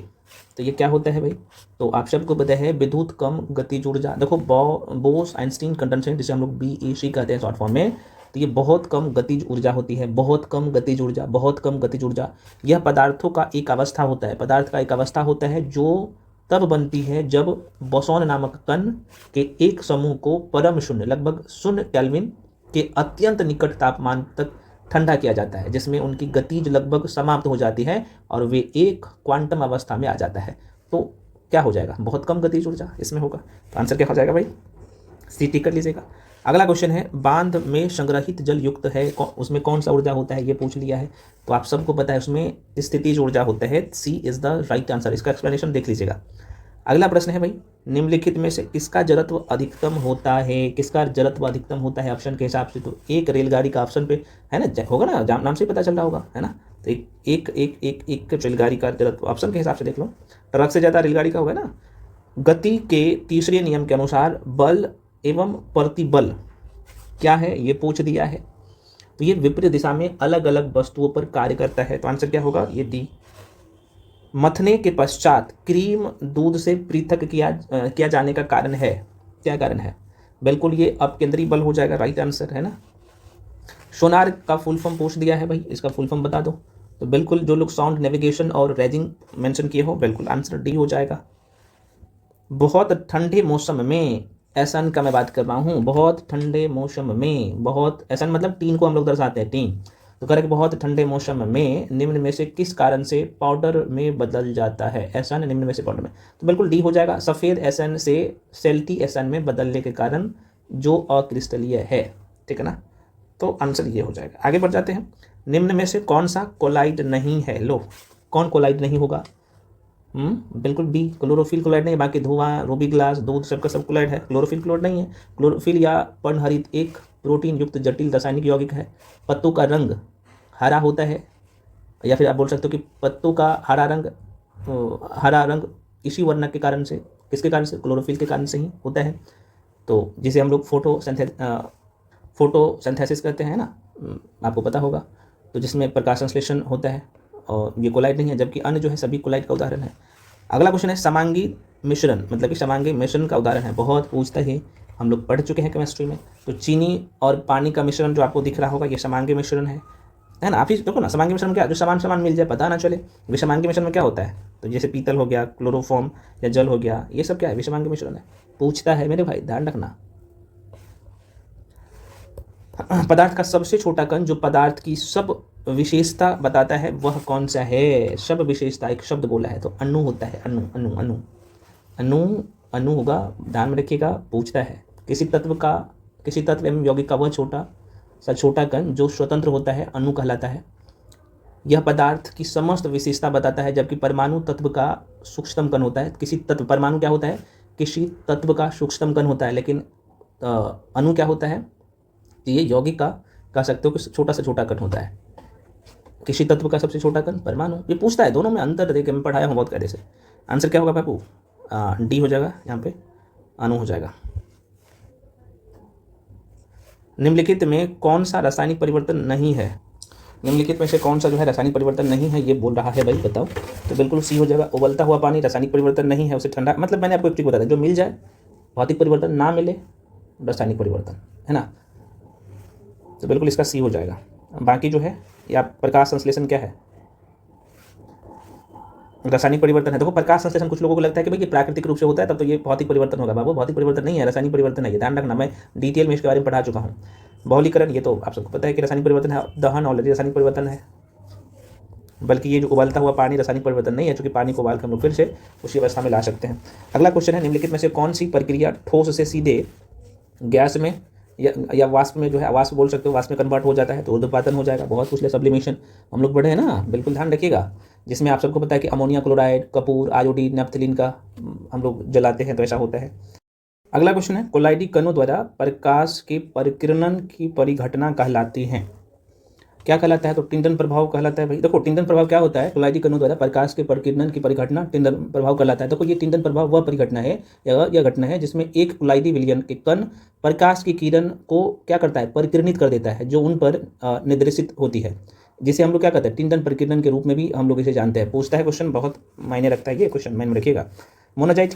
तो ये क्या होता है भाई, तो आप सबको पता है विद्युत कम गतिज ऊर्जा। देखो बोस आइंस्टीन कंडेंसेट, जिसे हम लोग BEC कहते हैं शॉर्ट फॉर्म में, तो ये बहुत कम गतिज ऊर्जा होती है, बहुत कम गतिज ऊर्जा, बहुत कम गतिज ऊर्जा। यह पदार्थों का एक अवस्था होता है, पदार्थ का एक अवस्था होता है जो तब बनती है जब बोसॉन नामक कण के एक समूह को परम शून्य, लगभग 0 केल्विन के अत्यंत निकट तापमान तक ठंडा किया जाता है, जिसमें उनकी गतिज लगभग समाप्त हो जाती है और वे एक क्वांटम अवस्था में आ जाता है। तो क्या हो जाएगा, बहुत कम गतिज ऊर्जा इसमें होगा। तो आंसर क्या हो जाएगा भाई, सी टिक कर लीजिएगा। अगला क्वेश्चन है, बांध में संग्रहित जल युक्त है, उसमें कौन सा ऊर्जा होता है, ये पूछ लिया है। तो आप सबको पता है उसमें स्थितिज ऊर्जा होता है, सी इज द राइट आंसर। इसका एक्सप्लेनेशन देख लीजिएगा। अगला प्रश्न है भाई, निम्नलिखित में से किसका जड़त्व अधिकतम होता है, किसका जड़त्व अधिकतम होता है ऑप्शन के हिसाब से, तो एक रेलगाड़ी का ऑप्शन पे है ना, होगा ना, नाम से ही पता चल रहा होगा, है ना। तो एक रेलगाड़ी का जड़त्व ऑप्शन के हिसाब से देख लो, ट्रक से ज़्यादा रेलगाड़ी का होगा ना। गति के तीसरे नियम के अनुसार बल एवं प्रतिबल क्या है, ये पूछ दिया है। तो ये विपरीत दिशा में अलग अलग वस्तुओं पर कार्य करता है। तो आंसर क्या होगा, ये डी। मथने के पश्चात क्रीम दूध से पृथक किया जाने का कारण है, क्या कारण है, बिल्कुल ये अपकेंद्री बल हो जाएगा, राइट आंसर है ना। सोनार का फुल फॉर्म पूछ दिया है भाई, इसका फुल फॉर्म बता दो। तो बिल्कुल जो लोग साउंड नेविगेशन और रेजिंग मेंशन किए हो, बिल्कुल आंसर डी हो जाएगा। बहुत ठंडे मौसम में, एसन का मैं बात कर रहा हूँ, बहुत ठंडे मौसम में, बहुत एसन मतलब टीन को हम लोग दर्शाते हैं, टीन। तो करेक्ट, बहुत ठंडे मौसम में निम्न में से किस कारण से पाउडर में बदल जाता है, एसन निम्न में से पाउडर में, तो बिल्कुल डी हो जाएगा। सफ़ेद एसन से सेल्टी एसन में बदलने के कारण जो अक्रिस्टलीय है, ठीक है ना। तो आंसर ये हो जाएगा। आगे बढ़ जाते हैं, निम्न में से कौन सा कोलाइड नहीं है, लो कौन कोलाइड नहीं होगा, बिल्कुल बी, क्लोरोफिल क्लोराइड नहीं, बाकी धुआं, रूबी ग्लास, दूध, सबका सब क्लोराइड है। क्लोरोफिल क्लोराइड नहीं है, क्लोरोफिल या पर्णहरित एक प्रोटीन युक्त जटिल रासायनिक यौगिक है? पत्तों का रंग हरा होता है, या फिर आप बोल सकते हो कि पत्तों का हरा रंग इसी वर्णक के कारण से, किसके कारण से? क्लोरोफिल के कारण से ही होता है। तो जिसे हम लोग फोटोसिंथेसिस कहते हैं ना, आपको पता होगा। तो जिसमें प्रकाश संश्लेषण होता है, और ये कोलाइड नहीं है, जबकि अन्य जो है सभी कोलाइड का उदाहरण है। अगला क्वेश्चन है समांगी मिश्रण, मतलब कि समांगी मिश्रण का उदाहरण है, बहुत पूछता है, हम लोग पढ़ चुके हैं केमिस्ट्री में। तो चीनी और पानी का मिश्रण जो आपको दिख रहा होगा, ये समांगी मिश्रण है ना। आप ही देखो ना, समांगी मिश्रण में क्या, जो समान मिल जाए, पता ना चले। विषमांगी मिश्रण में क्या होता है? तो जैसे पीतल हो गया, क्लोरोफॉर्म या जल हो गया, ये सब क्या है? विषमांगी मिश्रण है। पूछता है मेरे भाई, ध्यान रखना। पदार्थ का सबसे छोटा कण जो पदार्थ की सब विशेषता बताता है, वह कौन सा है? सब विशेषता, एक शब्द बोला है, तो अणु होता है। अणु अणु अणु अणु अणु होगा, ध्यान में रखिएगा। पूछता है किसी तत्व एवं यौगिक का वह छोटा कण जो स्वतंत्र होता है, अणु कहलाता है। यह पदार्थ की समस्त विशेषता बताता है, जबकि परमाणु तत्व का सूक्ष्मतम कण होता है। किसी तत्व, परमाणु क्या होता है? किसी तत्व का सूक्ष्मतम कण होता है, लेकिन अणु क्या होता है? ये यौगिक का कह सकते हो कि छोटा से छोटा कण होता है। किसी तत्व का सबसे छोटा कण परमाणु। ये पूछता है, दोनों में अंतर देके मैं पढ़ाया हूँ बहुत कायदे से। आंसर क्या होगा बाबू? डी हो जाएगा, यहाँ पे अणु हो जाएगा। निम्नलिखित में कौन सा रासायनिक परिवर्तन नहीं है? निम्नलिखित में से कौन सा जो है रासायनिक परिवर्तन नहीं है, ये बोल रहा है भाई, बताओ। तो बिल्कुल सी हो जाएगा। उबलता हुआ पानी रासायनिक परिवर्तन नहीं है, उसे ठंडा, मतलब मैंने आपको एक चीज बता दी, जो मिल जाए भौतिक परिवर्तन, ना मिले रासायनिक परिवर्तन, है ना। तो बिल्कुल इसका सी हो जाएगा। बाकी जो है, या प्रकाश संश्लेषण क्या है? रासायनिक परिवर्तन है। देखो, प्रकाश संश्लेषण कुछ लोगों को लगता है कि भाई ये प्राकृतिक रूप से होता है, तब तो ये भौतिक परिवर्तन होगा। बाबू, भौतिक परिवर्तन नहीं है, रासायनिक परिवर्तन है, ये ध्यान रखना। मैं डिटेल में इसके बारे में पढ़ा चुका हूँ। बहुलीकरण, ये तो आप सबको पता है कि रासायनिक परिवर्तन है। दहन ऑलरेडी रासायनिक परिवर्तन है, बल्कि ये जो उबलता हुआ पानी रासायनिक परिवर्तन नहीं है, क्योंकि पानी को उबाल कर हम लोग फिर से उसी अवस्था में ला सकते हैं। अगला क्वेश्चन है, निम्नलिखित में से कौन सी प्रक्रिया ठोस से सीधे गैस में या वाष्प में जो है, वाष्प बोल सकते हो, वाष्प में कन्वर्ट हो जाता है? तो ऊर्ध्वपातन हो जाएगा। बहुत कुछ सब्लिमेशन हम लोग पढ़े हैं ना, बिल्कुल ध्यान रखिएगा। जिसमें आप सबको पता है कि ammonia chloride, Kapoor, iodine, naphthalene का हम लोग जलाते हैं, तो ऐसा होता है। अगला क्वेश्चन है, कोलाइडी कणों द्वारा प्रकाश के परिकिरणन की परिघटना कहलाती है, क्या कहलाता है? तो टिंडन प्रभाव कहलाता है भाई। देखो, टिंडन प्रभाव क्या होता है? कोलाइडी कणों द्वारा प्रकाश के परिकिरणन की परिघटना टिंडन प्रभाव कहलाता है। देखो, ये टिंडन प्रभाव वह परिघटना है, यह घटना है जिसमें एक कोलाइडी विलयन के कण प्रकाश की किरण को क्या करता है? परिकिरणित कर देता है, जो उन पर निर्देशित होती है, जिसे हम लोग क्या कहते हैं? टिंडन परिकिरण के रूप में भी हम लोग इसे जानते हैं। पूछता है क्वेश्चन, बहुत मायने रखता है ये क्वेश्चन, माइंड में रखिएगा। मोनाजाइट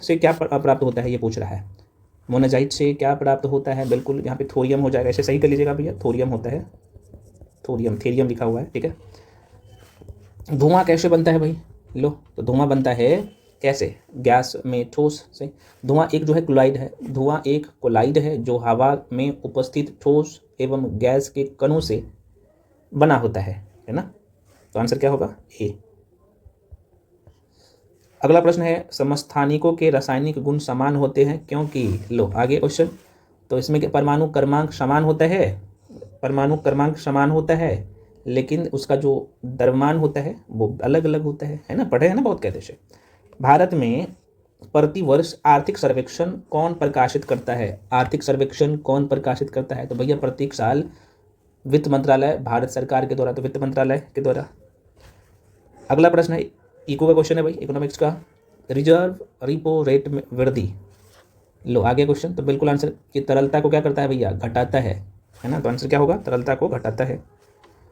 से क्या प्राप्त होता है, ये पूछ रहा है। मोनाजाइट से क्या प्राप्त होता है? बिल्कुल यहाँ पे थोरियम हो जाएगा, इसे सही कर लीजिएगा भैया, थोरियम होता है। थेरियम लिखा हुआ है, ठीक है। धुआं कैसे बनता है भाई? लो, तो धुआं बनता है कैसे? गैस में ठोस से। धुआं एक जो है कोलाइड है, धुआं एक कोलाइड है जो हवा में उपस्थित ठोस एवं गैस के कणों से बना होता है ना। तो आंसर क्या होगा? ए। अगला प्रश्न है, समस्थानिकों के रासायनिक गुण समान होते हैं क्योंकि, लो आगे क्वेश्चन, तो इसमें परमाणु क्रमांक समान होता है, परमाणु क्रमांक समान होता है, लेकिन उसका जो द्रव्यमान होता है वो अलग अलग होता है ना, पढ़े हैं ना बहुत कहते से। भारत में प्रतिवर्ष आर्थिक सर्वेक्षण कौन प्रकाशित करता है? आर्थिक सर्वेक्षण कौन प्रकाशित करता है? तो भैया प्रत्येक साल वित्त मंत्रालय, भारत सरकार के द्वारा, तो वित्त मंत्रालय के द्वारा। अगला प्रश्न है, इको का क्वेश्चन है भाई, इकोनॉमिक्स का। रिजर्व रेपो रेट में वृद्धि, लो आगे क्वेश्चन, तो बिल्कुल आंसर कि तरलता को क्या करता है भैया? घटाता है ना। तो आंसर क्या होगा? तरलता को घटाता है।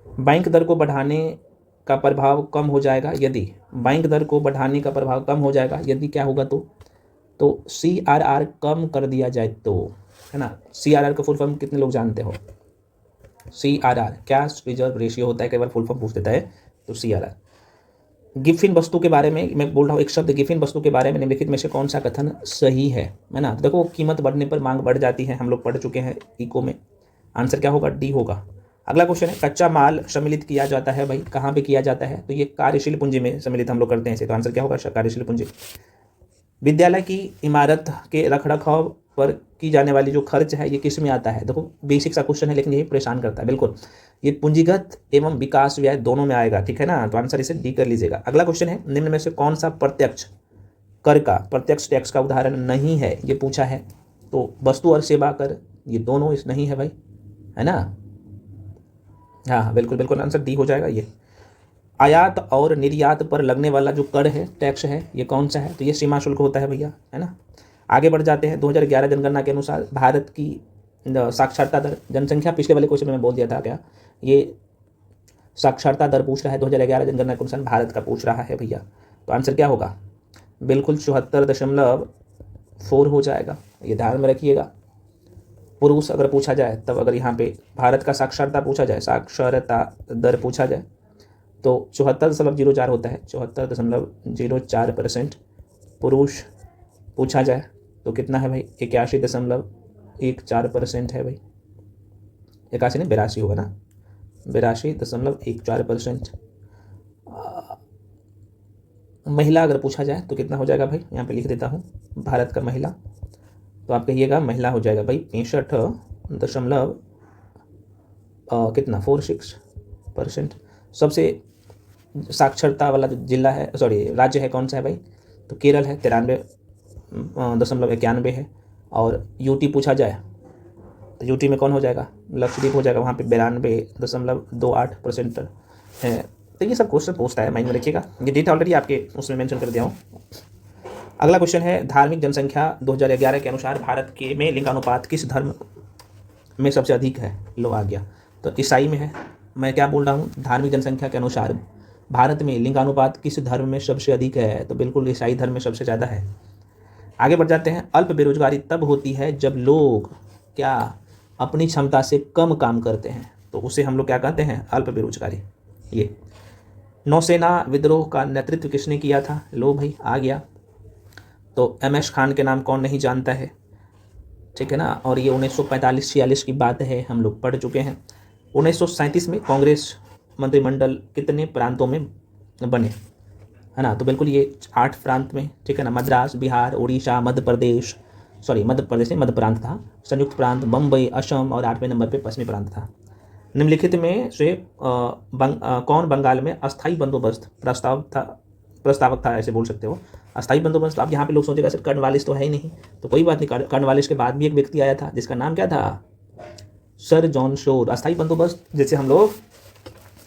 बैंक दर को बढ़ाने का प्रभाव कम हो जाएगा यदि, बैंक दर को बढ़ाने का प्रभाव कम हो जाएगा यदि क्या होगा? तो CRR कम कर दिया जाए तो, है ना। CRR का फुल फॉर्म कितने लोग जानते हो? CRR कैश रिजर्व रेशियो होता है, कई बार फुल फॉर्म पूछ देता है, तो CRR। गिफिन वस्तु के बारे में मैं बोल रहा हूँ, एक शब्द गिफिन वस्तु के बारे में निम्नलिखित में से कौन सा कथन सही है ना। देखो, कीमत बढ़ने पर मांग बढ़ जाती है, हम लोग पढ़ चुके हैं इको में। आंसर क्या होगा? डी होगा। अगला क्वेश्चन है, कच्चा माल सम्मिलित किया जाता है भाई, कहाँ पे किया जाता है? तो ये कार्यशील पूंजी में सम्मिलित हम लोग करते हैं इसे। तो आंसर क्या होगा? कार्यशील पूंजी। विद्यालय की इमारत के रखरखाव पर की जाने वाली जो खर्च है, ये किस में आता है? देखो, बेसिक सा क्वेश्चन है, लेकिन यही परेशान करता है। बिल्कुल, ये पूंजीगत एवं विकास व्यय दोनों में आएगा, ठीक है ना। तो आंसर इसे डी कर लीजिएगा। अगला क्वेश्चन है, निम्न में से कौन सा प्रत्यक्ष कर का, प्रत्यक्ष टैक्स का उदाहरण नहीं है, ये पूछा है। तो वस्तु और सेवा कर, ये दोनों इस नहीं है भाई, है ना। हाँ हाँ बिल्कुल बिल्कुल, आंसर डी हो जाएगा ये। आयात और निर्यात पर लगने वाला जो कर है, टैक्स है, ये कौन सा है? तो ये सीमा शुल्क होता है भैया, है ना। आगे बढ़ जाते हैं। 2011 जनगणना के अनुसार भारत की साक्षरता दर, जनसंख्या पिछले वाले क्वेश्चन में बोल दिया था क्या, ये साक्षरता दर पूछ रहा है 2011 जनगणना के अनुसार भारत का पूछ रहा है भैया। तो आंसर क्या होगा? बिल्कुल 74.4 हो जाएगा, ये ध्यान में रखिएगा। पुरुष अगर पूछा जाए तब, अगर यहाँ पे भारत का साक्षरता पूछा जाए, साक्षरता दर पूछा जाए तो 74.04 होता है, 74.04% पुरुष पूछा जाए तो कितना है भाई? 81.14% है भाई। 81 नहीं 82 होगा ना, 82.14%। महिला अगर पूछा जाए तो कितना हो जाएगा भाई? यहाँ पे लिख देता हूँ भारत का महिला, तो आप कहिएगा महिला हो जाएगा भाई 65 दशमलव कितना 46%। सबसे साक्षरता वाला जो जिला है, सॉरी राज्य है, कौन सा है भाई? तो केरल है, 93.91 है। और यूटी पूछा जाए तो यूटी में कौन हो जाएगा? लक्षद्वीप हो जाएगा, वहाँ पे 92.28% है। तो ये सब क्वेश्चन पूछता है, माइंड में रखिएगा। ये डेटा ऑलरेडी आपके उसमें मेंशन कर दिया हूँ। अगला क्वेश्चन है, धार्मिक जनसंख्या 2011 के अनुसार भारत के में लिंगानुपात किस धर्म में सबसे अधिक है? लो आ गया, तो ईसाई में है। मैं क्या बोल रहा हूँ? धार्मिक जनसंख्या के अनुसार भारत में लिंगानुपात किस धर्म में सबसे अधिक है? तो बिल्कुल ईसाई धर्म में सबसे ज़्यादा है। आगे बढ़ जाते हैं। अल्प बेरोजगारी तब होती है जब लोग क्या अपनी क्षमता से कम काम करते हैं, तो उसे हम लोग क्या कहते हैं? अल्प बेरोजगारी। ये नौसेना विद्रोह का नेतृत्व किसने किया था? लो भाई आ गया, तो MS खान के नाम कौन नहीं जानता है, ठीक है ना। और ये 1945-46 की बात है, हम लोग पढ़ चुके हैं। 1937 में कांग्रेस मंत्रिमंडल कितने प्रांतों में बने, है ना? तो बिल्कुल ये 8 प्रांत में, ठीक है ना। मद्रास, बिहार, उड़ीसा, मध्य प्रदेश नहीं, मध्य प्रांत था, संयुक्त प्रांत, बम्बई, असम, और 8वें नंबर पे पश्चिमी प्रांत था। निम्नलिखित में से कौन बंगाल में अस्थायी बंदोबस्त प्रस्तावक था, ऐसे बोल सकते हो। अस्थायी बंदोबस्त, अब यहाँ पे लोग सोचेगा सर कर्नवालिस तो है ही नहीं, तो कोई बात नहीं, कर्नवालिस के बाद भी एक व्यक्ति आया था जिसका नाम क्या था? Sir John Shore. अस्थायी बंदोबस्त जैसे हम लोग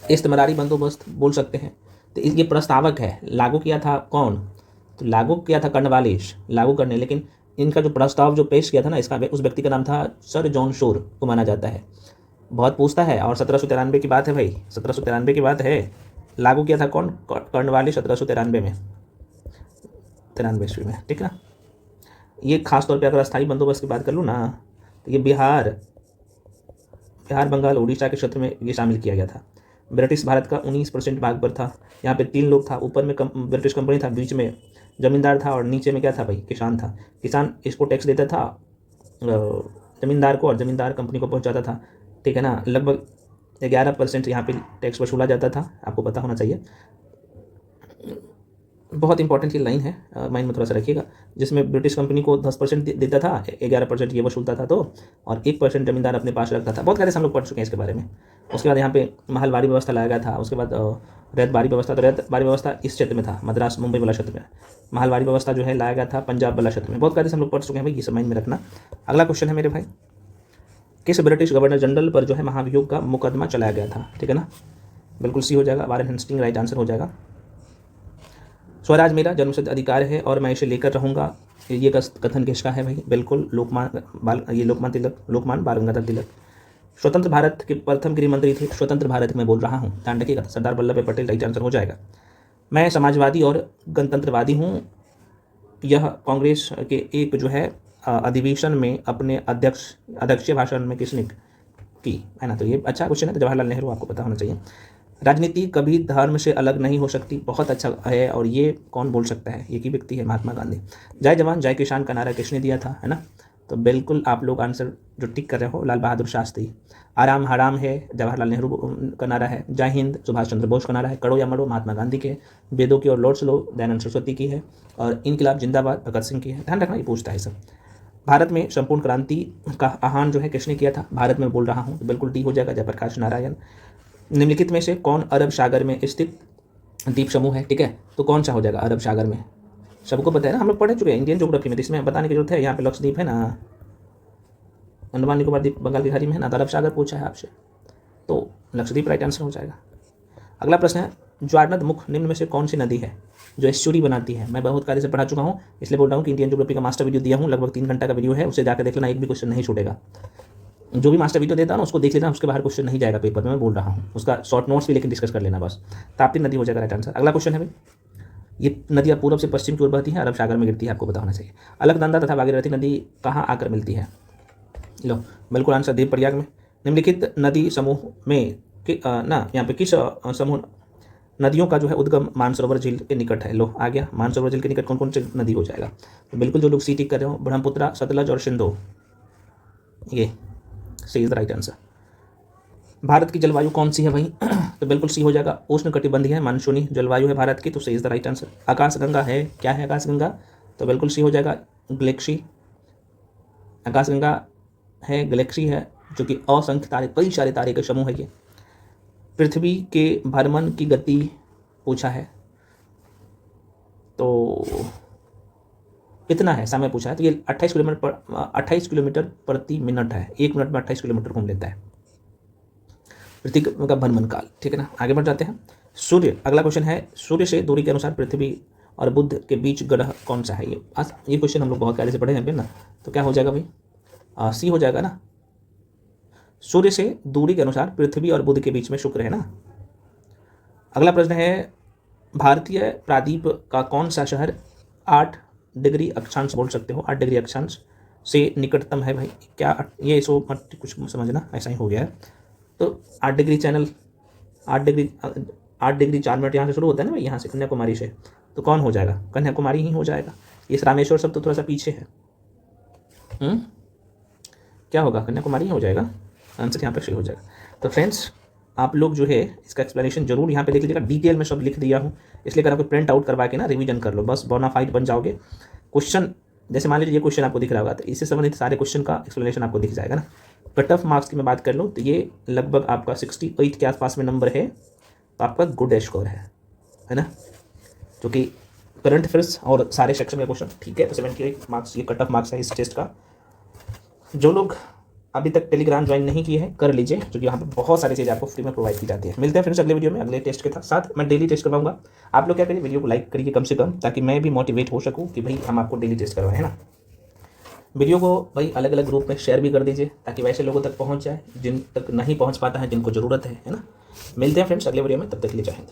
इस्तेमारी बंदोबस्त बोल सकते हैं, तो ये प्रस्तावक है। लागू किया था कौन? तो लागू किया था कर्नवालिस लागू करने, लेकिन इनका जो प्रस्ताव जो पेश किया था ना, इसका उस व्यक्ति का नाम था सर जॉन शोर को माना जाता है। बहुत पूछता है। और 1793 की बात है भाई, 1793 की बात है। लागू किया था कौन? कर्नवालिस 1793 में, 93 ईस्वी में, ठीक है ना। ये खास तौर पे अगर अस्थायी बंदोबस्त की बात कर लूँ ना, तो ये बिहार, बंगाल, उड़ीसा के क्षेत्र में ये शामिल किया गया था। ब्रिटिश भारत का 19% भाग पर था। यहाँ पे 3 लोग था, ऊपर में ब्रिटिश कंपनी था, बीच में जमींदार था, और नीचे में क्या था भाई? किसान था। किसान इसको टैक्स देता था जमींदार को, और जमींदार कंपनी को पहुँचाता था, ठीक है ना। लगभग 11% यहाँ पे टैक्स वसूला जाता था, आपको पता होना चाहिए। बहुत इंपॉर्टेंट ये लाइन है, माइंड में थोड़ा सा रखिएगा। जिसमें ब्रिटिश कंपनी को 10% देता था, 11% ये वसूलता था, तो और 1% जमींदार अपने पास रखता था। बहुत सारे हम लोग पढ़ चुके हैं इसके बारे में। उसके बाद यहाँ पे महलवारी व्यवस्था लाया गया था। उसके बाद रैयतबारी व्यवस्था, तो रैयतबारी व्यवस्था इस क्षेत्र में था, मद्रास मुंबई वाला क्षेत्र में। महलवारी व्यवस्था जो है लाया गया था पंजाब वाला क्षेत्र में। बहुत सारे हम लोग पढ़ चुके हैं भाई, ये सब माइंड में रखना। अगला क्वेश्चन है मेरे भाई, किस ब्रिटिश गवर्नर जनरल पर जो है महाभियोग का मुकदमा चलाया गया था? ठीक है ना, बिल्कुल सी हो जाएगा, वारेन हेस्टिंग राइट आंसर हो जाएगा। स्वराज मेरा जन्मसिद्ध अधिकार है और मैं इसे लेकर रहूँगा, ये कथन किसका है भाई? बिल्कुल लोकमान बाल गंगाधर तिलक। स्वतंत्र भारत के प्रथम गृह मंत्री थे, स्वतंत्र भारत में बोल रहा हूँ, ध्यान रखिएगा। सरदार वल्लभ भाई पटेल राइट आंसर हो जाएगा। मैं समाजवादी और गणतंत्रवादी हूँ, यह कांग्रेस के एक जो है अधिवेशन में अपने अध्यक्षीय भाषण में किसने की, है ना। तो ये अच्छा क्वेश्चन है, तो जवाहरलाल नेहरू आपको पता होना चाहिए। राजनीति कभी धर्म से अलग नहीं हो सकती, बहुत अच्छा है। और ये कौन बोल सकता है? ये की व्यक्ति है महात्मा गांधी। जय जवान जय किसान का नारा किसने दिया था, है ना। तो बिल्कुल आप लोग आंसर जो टिक कर रहे हो, लाल बहादुर शास्त्री। आराम हराम है जवाहरलाल नेहरू का नारा है। जय हिंद सुभाष चंद्र बोस का नारा है। करो या मरो महात्मा गांधी के। वेदों की और लौट लो दयानंद सरस्वती की है। और इनकलाब जिंदाबाद भगत सिंह की है। ध्यान रखना, ये पूछता है सब। भारत में संपूर्ण क्रांति का आह्वान जो है किसने किया था? भारत में बोल रहा हूँ, तो बिल्कुल डी हो जाएगा, जयप्रकाश नारायण। निम्नलिखित में से कौन अरब सागर में स्थित द्वीप समूह है? ठीक है, तो कौन सा हो जाएगा अरब सागर में? सबको पता है ना, हम लोग पढ़ चुके हैं इंडियन ज्योग्राफी में, इसमें बताने की जरूरत है। यहाँ पे लक्षद्वीप है ना, अंडमान निकोबार द्वीप बंगाल की खाड़ी में है, ना अरब सागर पूछा है आपसे, तो लक्षद्वीप राइट आंसर हो जाएगा। अगला प्रश्न है, ज्वारनद मुख निम्न में से कौन सी नदी है जो एस्चुरी बनाती है? मैं बहुत कार्य से पढ़ा चुका हूँ, इसलिए बोल रहा हूँ कि इंडियन ज्योग्राफी का मास्टर वीडियो दिया हूँ, लगभग 3 घंटा का वीडियो है, उसे जाकर देख लेना, एक भी क्वेश्चन नहीं छूटेगा। जो भी मास्टर वीडियो देता है ना उसको देख लेना, उसके बाहर क्वेश्चन नहीं जाएगा पेपर में, मैं बोल रहा हूँ। उसका शॉर्ट नोट्स भी लेकिन डिस्कस कर लेना बस। ताप्ती नदी हो जाएगा राइट आंसर। अगला क्वेश्चन है भाई, ये नदियाँ पूर्व से पश्चिम की ओर बहती हैं, अरब सागर में गिरती है, आपको पता होना चाहिए। अलकनंदा तथा भागीरथी नदी कहाँ आकर मिलती है? लो बिल्कुल आंसर देवप्रयाग में। निम्नलिखित नदी समूह में यहाँ पे किस समूह नदियों का जो है उद्गम मानसरोवर झील के निकट है? लो आ गया, मानसरोवर झील के निकट कौन कौन सी नदी हो जाएगा? तो बिल्कुल जो लोग सी टिक कर रहे हो, ब्रह्मपुत्र, सतलज और सिंधु, ये C is the right answer. Bharat की जलवायु कौन सी है भाई? तो बिल्कुल सी हो जाएगा, उष्ण कटिबंधीय है, मानसूनी जलवायु है भारत की, तो सी इज द राइट आंसर। आकाशगंगा है, क्या है आकाशगंगा? तो बिल्कुल सी हो जाएगा, गैलेक्सी। आकाशगंगा है, गैलेक्सी है, जो कि असंख्य तारे, कई सारे तारे का समूह है ये। पृथ्वी के भ्रमण की गति पूछा है, तो कितना है समय पूछा है, तो ये 28 किलोमीटर प्रति मिनट है, 1 मिनट में 28 किलोमीटर घूम लेता है पृथ्वी का भ्रमण काल। ठीक है ना, आगे बढ़ जाते हैं। सूर्य, अगला क्वेश्चन है, सूर्य से दूरी के अनुसार पृथ्वी और बुध के बीच ग्रह कौन सा है? ये क्वेश्चन हम लोग बहुत पहले से पढ़े हैं ना, तो क्या हो जाएगा भाई? सी हो जाएगा ना। सूर्य से दूरी के अनुसार पृथ्वी और बुध के बीच में शुक्र है ना। अगला प्रश्न है, भारतीय प्रादीप का कौन सा शहर 8 डिग्री अक्षांश बोल सकते हो, 8 डिग्री अक्षांश से निकटतम है भाई? क्या ये सो मत कुछ समझना, ऐसा ही हो गया है। तो 8 डिग्री चैनल, 8 डिग्री 4 मिनट यहाँ से शुरू होता है ना भाई, यहाँ से कन्याकुमारी से, तो कौन हो जाएगा? कन्याकुमारी ही हो जाएगा। ये रामेश्वर सब तो थोड़ा सा पीछे है। क्या होगा? कन्याकुमारी हो जाएगा आंसर, यहाँ पर सही हो जाएगा। तो फ्रेंड्स आप लोग जो है इसका एक्सप्लेनेशन जरूर यहाँ पे देख लीजिएगा, डिटेल में सब लिख दिया हूँ, इसलिए अगर आपको प्रिंट आउट करवा के ना रिवीजन कर लो, बस बोनाफाइड बन जाओगे। क्वेश्चन जैसे मान लीजिए ये क्वेश्चन आपको दिख रहा होगा, तो इससे संबंधित सारे क्वेश्चन का एक्सप्लेनेशन आपको दिख जाएगा ना। कट ऑफ मार्क्स की मैं बात कर लूँ तो ये लगभग आपका 68 के आसपास में नंबर है, तो आपका गुड स्कोर है ना, जो कि करंट अफेयर्स और सारे सेक्शन का क्वेश्चन। ठीक है, तो 78 मार्क्स ये कट ऑफ मार्क्स है इस टेस्ट का। जो लोग अभी तक टेलीग्राम ज्वाइन नहीं किए हैं कर लीजिए, क्योंकि यहाँ पे बहुत सारी चीज़ें आपको फ्री में प्रोवाइड की जाती है। मिलते हैं फिर अगले वीडियो में अगले टेस्ट के साथ। मैं डेली टेस्ट करवाऊंगा, आप लोग क्या करिए, वीडियो को लाइक करिए कम से कम, ताकि मैं भी मोटिवेट हो सकूँ कि भाई हम आपको डेली टेस्ट करवाएं, है ना। वीडियो को भाई अलग अलग ग्रुप में शेयर भी कर दीजिए, ताकि वैसे लोगों तक पहुँच जाए जिन तक नहीं पहुँच पाता है, जिनको ज़रूरत है ना। मिलते हैं फ्रेंड्स अगले वीडियो में, तब तक के लिए जय हिंद।